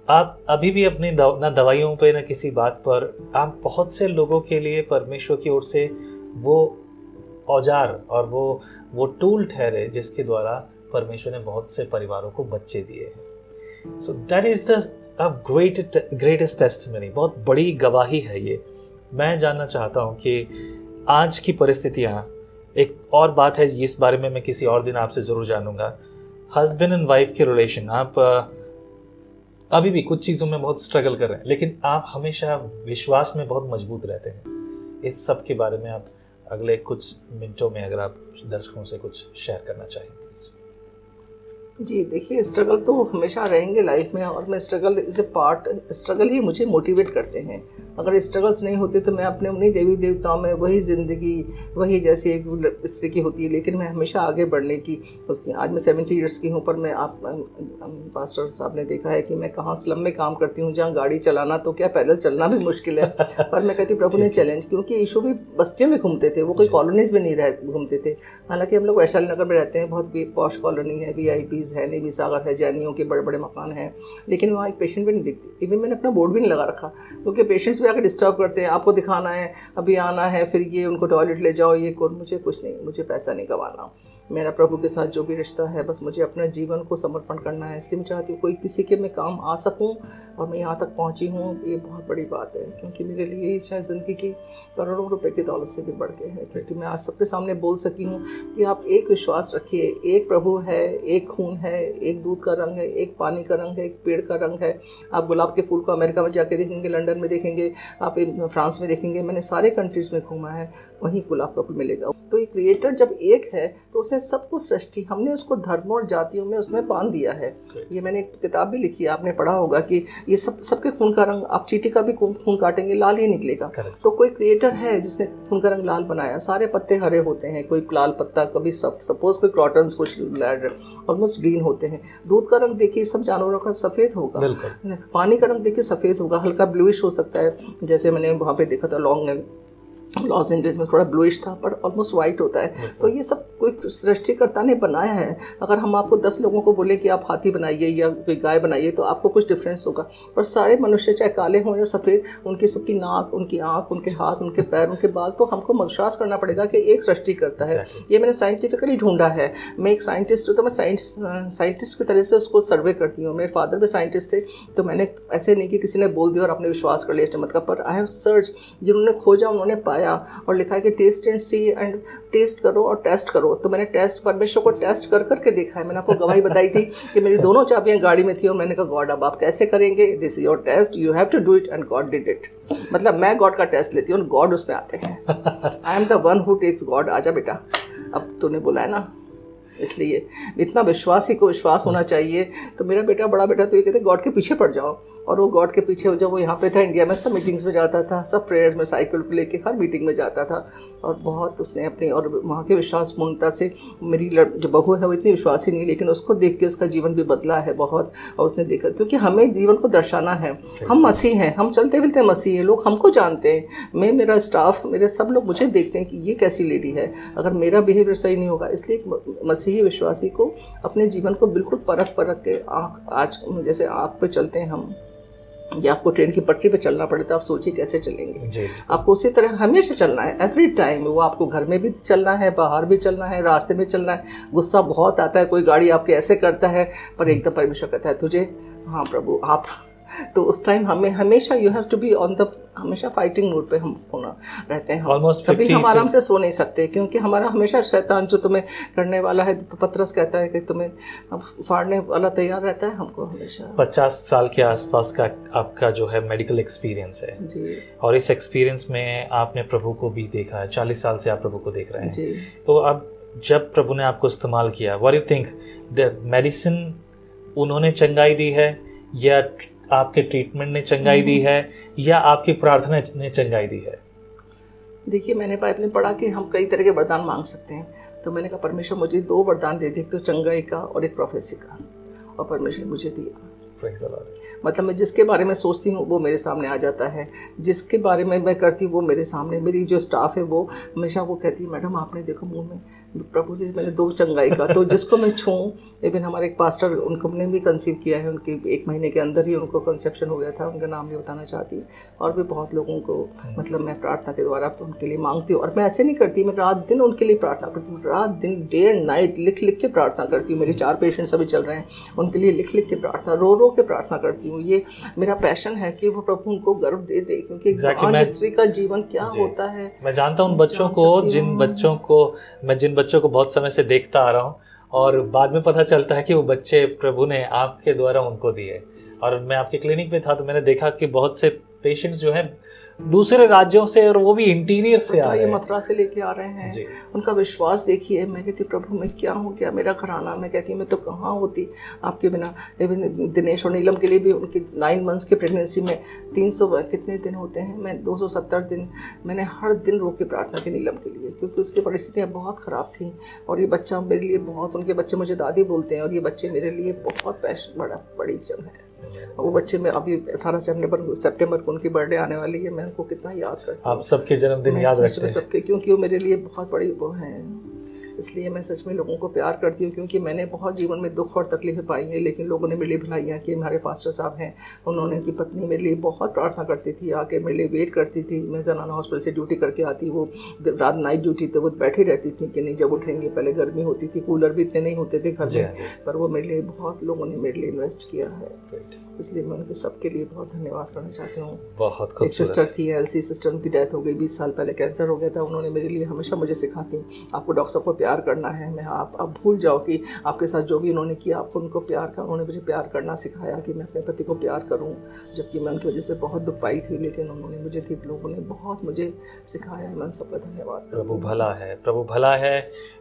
आप अभी भी अपनी ना दवाइयों पे ना किसी बात पर, आप बहुत से लोगों के लिए परमेश्वर की ओर से वो औजार और वो टूल ठहरे जिसके द्वारा परमेश्वर ने बहुत से परिवारों को बच्चे दिए हैं। So that is the greatest testimony. बहुत बड़ी गवाही है ये। मैं जानना चाहता हूँ कि आज की परिस्थितियाँ, एक और बात है, इस बारे में मैं किसी और दिन आपसे ज़रूर जानूंगा। हस्बैंड एंड वाइफ के रिलेशन, आप अभी भी कुछ चीज़ों में बहुत स्ट्रगल कर रहे हैं, लेकिन आप हमेशा विश्वास में बहुत मजबूत रहते हैं। इस सब के बारे में आप अगले कुछ मिनटों में अगर आप दर्शकों से कुछ शेयर करना चाहें प्लीज। जी देखिए, स्ट्रगल तो हमेशा रहेंगे लाइफ में, और मैं struggle is a part, struggle ही मुझे मोटिवेट करते हैं। अगर स्ट्रगल्स नहीं होते तो मैं अपने उन्हीं देवी देवताओं में वही ज़िंदगी, वही जैसे एक स्त्री की होती है, लेकिन मैं हमेशा आगे बढ़ने की सोचती हूँ। आज मैं 70 ईयर्स की हूँ, पर मैं आप पास्टर साहब ने देखा है कि मैं कहाँ स्लम में काम करती हूँ, जहाँ गाड़ी चलाना तो क्या पैदल चलना भी मुश्किल है। पर मैं कहती प्रभु ने चैलेंज, क्योंकि यीशु भी बस्तियों में घूमते थे, वो कोई कॉलोनीज में नहीं घूमते थे। हालांकि हम लोग वैशाली नगर में रहते हैं, बहुत पॉश कॉलोनी है, VIP है, नेवी सागर है, जैनियों के बड़े बड़े मकान हैं, लेकिन वहाँ एक पेशेंट भी नहीं दिखती। इवन मैंने अपना बोर्ड भी नहीं लगा रखा, क्योंकि पेशेंट्स भी आकर डिस्टर्ब करते हैं, आपको दिखाना है, अभी आना है, फिर ये उनको टॉयलेट ले जाओ, ये कौन, मुझे कुछ नहीं, मुझे पैसा नहीं गंवाना। मेरा प्रभु के साथ जो भी रिश्ता है, बस मुझे अपने जीवन को समर्पण करना है। इसलिए मैं चाहती हूँ कोई किसी के मैं काम आ सकूँ, और मैं यहाँ तक पहुँची हूँ, ये बहुत बड़ी बात है, क्योंकि मेरे लिए शायद ज़िंदगी की करोड़ों रुपए की दौलत से भी बढ़ के है, क्योंकि मैं आज सबके सामने बोल सकी हूँ कि आप एक विश्वास रखिए, एक प्रभु है, एक खून है, एक दूध का रंग है, एक पानी का रंग है, एक पेड़ का रंग है। आप गुलाब के फूल को अमेरिका में जाके देखेंगे, लंदन में देखेंगे, आप फ्रांस में देखेंगे, मैंने सारे कंट्रीज़ में घूमा है, वहीं गुलाब का फूल मिलेगा। तो ये क्रिएटर जब एक है तो उसने सबको सृष्टि, हमने उसको धर्म और जातियों में उसमें बांध दिया है। ये मैंने एक किताब भी लिखी है, आपने पढ़ा होगा कि ये सबके खून का रंग, आप चींटी का भी खून काटेंगे लाल ही निकलेगा। तो कोई क्रिएटर है जिसने खून का रंग लाल बनाया। सारे पत्ते हरे होते हैं, कोई लाल पत्ता, कभी सपोज कोई क्रॉटन्स कुछ ऑलमोस्ट ग्रीन होते हैं। दूध का रंग देखिए सब जानवरों का सफ़ेद होगा, पानी का रंग देखिए सफ़ेद होगा, हल्का ब्लूइश हो सकता है, जैसे मैंने वहाँ पे देखा था लॉस एंजल्स में थोड़ा ब्लूइश था, पर ऑलमोस्ट वाइट होता है। तो ये सब कोई सृष्टिकर्ता ने बनाया है। अगर हम आपको 10 लोगों को बोले कि आप हाथी बनाइए या कोई गाय बनाइए, तो आपको कुछ डिफरेंस होगा, पर सारे मनुष्य चाहे काले हों या सफ़ेद, उनकी सबकी नाक, उनकी आँख, उनके हाथ, उनके पैर, उनके बाल, तो हमको विश्वास करना पड़ेगा कि एक सृष्टिकर्ता है। ये मैंने साइंटिफिकली ढूंढा है। मैं एक साइंटिस्ट हूँ, तो मैं साइंटिस्ट की तरह से उसको सर्वे करती हूँ। मेरे फादर भी साइंटिस्ट थे, तो मैंने ऐसे नहीं कि किसी ने बोल दिया और आपने विश्वास कर लिया चमत्कार, पर आई हैव सर्च, जिन्होंने खोजा उन्होंने पाया, और लिखा है कि test and see and test करो और टेस्ट करो। तो मैंने टेस्ट, परमेश्वर को टेस्ट कर करके देखा है। मैंने आपको गवाही बताई थी कि मेरी दोनों चाबियां गाड़ी में थी, और मैंने कहा गॉड अब आप कैसे करेंगे, this is your test, you have to do it, and God did it. मतलब मैं गॉड का टेस्ट लेती हूँ और गॉड उसमें आते हैं। I am the one who takes God, आजा बेटा, अब तूने बोला है ना। इसलिए इतना विश्वासी को विश्वास होना चाहिए। तो मेरा बेटा, बड़ा बेटा, तो ये कहते गॉड के पीछे पड़ जाओ, और वो गॉड के पीछे, जब वो यहाँ पे था इंडिया में, सब मीटिंग्स में जाता था, सब प्रेयर में साइकिल को लेके हर मीटिंग में जाता था, और बहुत उसने अपनी, और वहाँ के विश्वासपूर्णता से, मेरी जो बहू है वो इतनी विश्वासी नहीं, लेकिन उसको देख के उसका जीवन भी बदला है बहुत। और उसने देखा, क्योंकि हमें जीवन को दर्शाना है, हम मसीह हैं, हम चलते मिलते मसीह हैं, लोग हमको जानते हैं, मेरा स्टाफ, मेरे सब लोग मुझे देखते हैं कि ये कैसी लेडी है, अगर मेरा बिहेवियर सही नहीं होगा। इसलिए मसीही विश्वासी को अपने जीवन को बिल्कुल परख के आज जैसे आँख पे चलते हैं हम, या आपको ट्रेन की पटरी पे चलना पड़े तो आप सोचिए कैसे चलेंगे। आपको उसी तरह हमेशा चलना है, एवरी टाइम। वो आपको घर में भी चलना है, बाहर भी चलना है, रास्ते में चलना है। गुस्सा बहुत आता है, कोई गाड़ी आपके ऐसे करता है, पर एकदम परमेश्वर कहता है तुझे, हाँ प्रभु आप, तो उस टाइम हमें हमेशा you have to be on the, हमेशा फाइटिंग मोड पे हम होना रहते हैं। कभी हम आराम से सो नहीं सकते, क्योंकि हमारा हमेशा शैतान जो तुम्हें करने वाला है, तो पतरस कहता है कि तुम्हें फाड़ने वाला तैयार रहता है हमको हमेशा। 50 साल के आसपास का आपका जो है मेडिकल एक्सपीरियंस है जी, और इस एक्सपीरियंस में आपने प्रभु को भी देखा है, 40 साल से आप प्रभु को देख रहे हैं जी। तो अब जब प्रभु ने आपको इस्तेमाल किया, what you think, the medicine उन्होंने चंगाई दी है, या आपके ट्रीटमेंट ने चंगाई दी है, या आपकी प्रार्थना ने चंगाई दी है? देखिए, मैंने बाइबल में पढ़ा कि हम कई तरह के वरदान मांग सकते हैं, तो मैंने कहा परमेश्वर मुझे 2 वरदान दे दे, एक तो चंगाई का और एक प्रोफेसी का, और परमेश्वर ने मुझे दिया। मतलब मैं जिसके बारे में सोचती हूँ वो मेरे सामने आ जाता है, जिसके बारे में मैं करती हूँ वो मेरे सामने। मेरी जो स्टाफ है वो हमेशा वो कहती है, मैडम आपने देखो मुंह में प्रभु जी मैंने 2 चंगाई का, तो जिसको मैं छूँ। इवन हमारे एक पास्टर, उनको ने भी कंसीव किया है, उनके 1 महीने के अंदर ही उनको कंसेप्शन हो गया था, उनका नाम नहीं बताना चाहती। और भी बहुत लोगों को मतलब मैं प्रार्थना के द्वारा तो उनके लिए मांगती हूँ, और मैं ऐसे नहीं करती, मैं रात दिन उनके लिए प्रार्थना करती हूँ, रात दिन डे एंड नाइट लिख लिख के प्रार्थना करती हूँ। मेरे 4 पेशेंट्स अभी चल रहे हैं, उनके लिए लिख लिख के प्रार्थना, रो रो के प्रार्थना करती हूँ। ये मेरा पैशन है कि वो प्रभु उनको गर्व दे दे, क्योंकि एक स्त्री का जीवन क्या होता है मैं जानता हूँ। बच्चों को, जिन बच्चों को बहुत समय से देखता आ रहा हूँ, और बाद में पता चलता है कि वो बच्चे प्रभु ने आपके द्वारा उनको दिए। और मैं आपके क्लिनिक पे था तो मैंने देखा कि बहुत से पेशेंट्स जो हैं दूसरे राज्यों से, और वो भी इंटीरियर से आ रहे ये हैं। मथुरा से लेके आ रहे हैं। उनका विश्वास देखिए। मैं कहती प्रभु मैं क्या हूँ, क्या मेरा घराना। मैं कहती मैं तो कहाँ होती आपके बिना। इवन दिनेश और नीलम के लिए भी उनकी 9 मंथ्स की प्रेगनेंसी में 300 कितने दिन होते हैं, मैं 270 दिन मैंने हर दिन रोक के प्रार्थना की नीलम के लिए, क्योंकि उसकी परिस्थितियाँ बहुत ख़राब थी। और ये बच्चा मेरे लिए बहुत, उनके बच्चे मुझे दादी बोलते हैं, और ये बच्चे मेरे लिए बहुत बड़ी जन है। वो बच्चे में अभी 18 सितंबर को उनकी बर्थडे आने वाली है। मैं उनको कितना याद करती हूँ। आप सबके जन्मदिन याद रखते हैं? सबके, क्योंकि वो मेरे लिए बहुत बड़ी वो हैं। इसलिए मैं सच में लोगों को प्यार करती हूँ, क्योंकि मैंने बहुत जीवन में दुख और तकलीफें पाई हैं, लेकिन लोगों ने मेरे लिए भलाइयाँ की। हमारे पास्टर साहब हैं, उन्होंने की पत्नी मेरे लिए बहुत प्रार्थना करती थी, आके मेरे लिए वेट करती थी। मैं जनाना हॉस्पिटल से ड्यूटी करके आती, वो रात नाइट ड्यूटी तो वो बैठी रहती थी कि नहीं जब उठेंगे। पहले गर्मी होती थी, कूलर भी इतने नहीं होते थे घर में, पर वो मेरे लिए बहुत लोगों ने मेरे लिए इन्वेस्ट किया है। इसलिए मैं उनके सबके लिए बहुत धन्यवाद करना चाहती हूँ। बहुत एक सिस्टर थी एलसी सिस्टर, उनकी डेथ हो गई 20 साल पहले, कैंसर हो गया था। उन्होंने मेरे लिए हमेशा मुझे सिखाती आपको डॉक्टर साहब को प्यार करना है। मैं आप भूल जाओ कि आपके साथ जो भी उन्होंने किया, आपको उनको प्यार करना। उन्होंने मुझे प्यार करना सिखाया कि मैं अपने पति को प्यार करूं, जबकि मैं उनकी वजह से बहुत दुख पाई थी, लेकिन उन्होंने मुझे लोगों ने बहुत मुझे सिखाया है। मैं सबका धन्यवाद। प्रभु भला है, प्रभु भला है।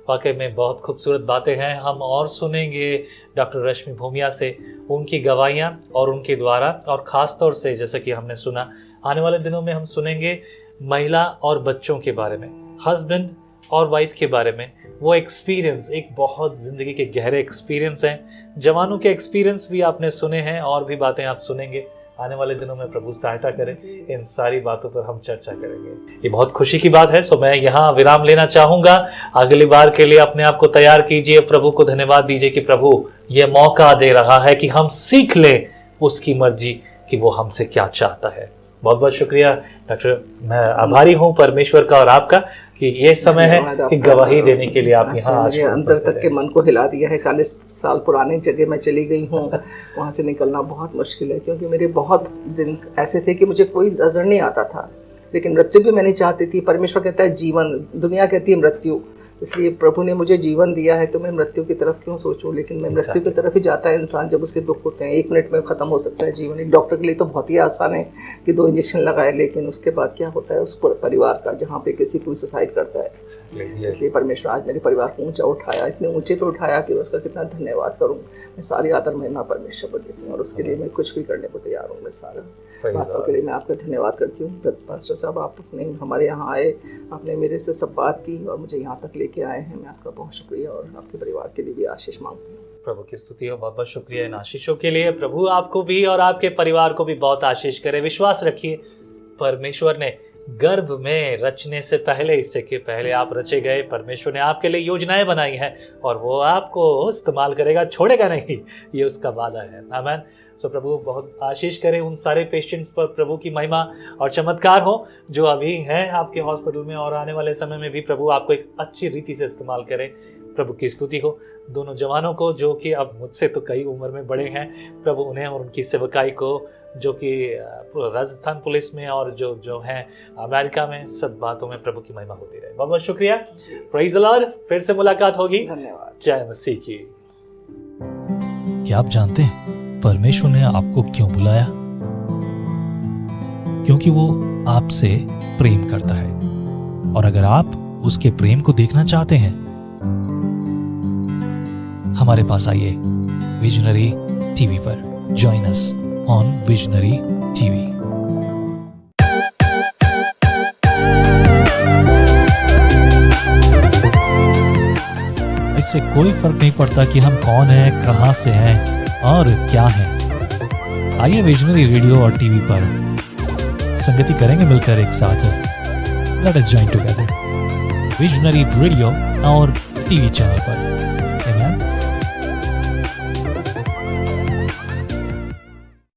वाकई में बहुत खूबसूरत बातें हैं। हम और सुनेंगे डॉक्टर रश्मि भूमिया से उनकी गवाहियाँ और उनके द्वारा, और ख़ास तौर से जैसा कि हमने सुना, आने वाले दिनों में हम सुनेंगे महिला और बच्चों के बारे में, हस्बैंड और वाइफ के बारे में। वो एक्सपीरियंस एक बहुत ज़िंदगी के गहरे एक्सपीरियंस हैं। जवानों के एक्सपीरियंस भी आपने सुने हैं, और भी बातें आप सुनेंगे। आने वाले दिनों में प्रभु सहायता करें, इन सारी बातों पर हम चर्चा करेंगे। ये बहुत खुशी की बात है। सो मैं यहाँ विराम लेना चाहूँगा। अगली बार के लिए अपने आप को तैयार कीजिए। प्रभु को धन्यवाद दीजिए कि प्रभु ये मौका दे रहा है कि हम सीख लें उसकी मर्जी, कि वो हमसे क्या चाहता है। बहुत बहुत शुक्रिया डॉक्टर। मैं आभारी हूँ परमेश्वर का और आपका कि ये समय है कि गवाही देने के लिए आप यहाँ आज अंदर तक के मन को हिला दिया है। 40 साल पुरानी जगह मैं चली गई हूँ, वहाँ से निकलना बहुत मुश्किल है, क्योंकि मेरे बहुत दिन ऐसे थे कि मुझे कोई नजर नहीं आता था, लेकिन मृत्यु भी मैं नहीं चाहती थी। परमेश्वर कहता है जीवन, दुनिया कहती है मृत्यु। इसलिए प्रभु ने मुझे जीवन दिया है, तो मैं मृत्यु की तरफ क्यों सोचूं। लेकिन मैं मृत्यु की तरफ ही जाता है इंसान जब उसके दुख होते हैं। 1 मिनट में ख़त्म हो सकता है जीवन। एक डॉक्टर के लिए तो बहुत ही आसान है कि 2 इंजेक्शन लगाए, लेकिन उसके बाद क्या होता है उस परिवार का, जहाँ पे किसी कोई सुसाइड करता है। इसलिए परमेश्वर आज मेरे परिवार को ऊँचा उठाया, इतने ऊँचे पर उठाया कि उसका कितना धन्यवाद करूँ। मैं सारी आदर महिमा परमेश्वर को देती हूँ, और उसके लिए मैं कुछ भी करने को तैयार हूँ। मैं सारा बातों के लिए मैं आपका धन्यवाद करती हूँ। पास्टर साहब, आपने हमारे यहाँ आए, आपने मेरे से सब बात की और मुझे यहाँ तक लेके आए हैं। मैं आपका बहुत शुक्रिया, और आपके परिवार के लिए भी आशीष मांगती हूँ। प्रभु की स्तुति हो। बहुत बहुत शुक्रिया इन आशीषों के लिए। प्रभु आपको भी और आपके परिवार को भी बहुत आशीष करे। विश्वास रखिए, परमेश्वर ने गर्भ में रचने से पहले, इससे के पहले आप रचे गए। परमेश्वर ने आपके लिए योजनाएं बनाई हैं, और वो आपको इस्तेमाल करेगा, छोड़ेगा नहीं। ये उसका वादा है। आमीन। सो प्रभु बहुत आशीष करे उन सारे पेशेंट्स पर। प्रभु की महिमा और चमत्कार हो जो अभी हैं आपके हॉस्पिटल में, और आने वाले समय में भी प्रभु आपको एक अच्छी रीति से इस्तेमाल करे। प्रभु की स्तुति हो। दोनों जवानों को जो कि अब मुझसे तो कई उम्र में बड़े हैं, प्रभु उन्हें और उनकी सेवकाई को, जो कि राजस्थान पुलिस में और जो हैं अमेरिका में, सब बातों में प्रभु की महिमा होती रहे। बहुत बहुत शुक्रिया। Praise the Lord. फिर से मुलाकात होगी। धन्यवाद। जय मसीह की। क्या आप जानते हैं परमेश्वर ने आपको क्यों बुलाया? क्योंकि वो आपसे प्रेम करता है, और अगर आप उसके प्रेम को देखना चाहते हैं, हमारे पास आइए विजनरी टीवी पर। Join us on visionary TV. इससे कोई फर्क नहीं पड़ता कि हम कौन हैं, कहां से हैं और क्या है। आइए विजनरी रेडियो और टीवी पर संगति करेंगे मिलकर एक साथ। Let us join together visionary radio और टीवी चैनल पर।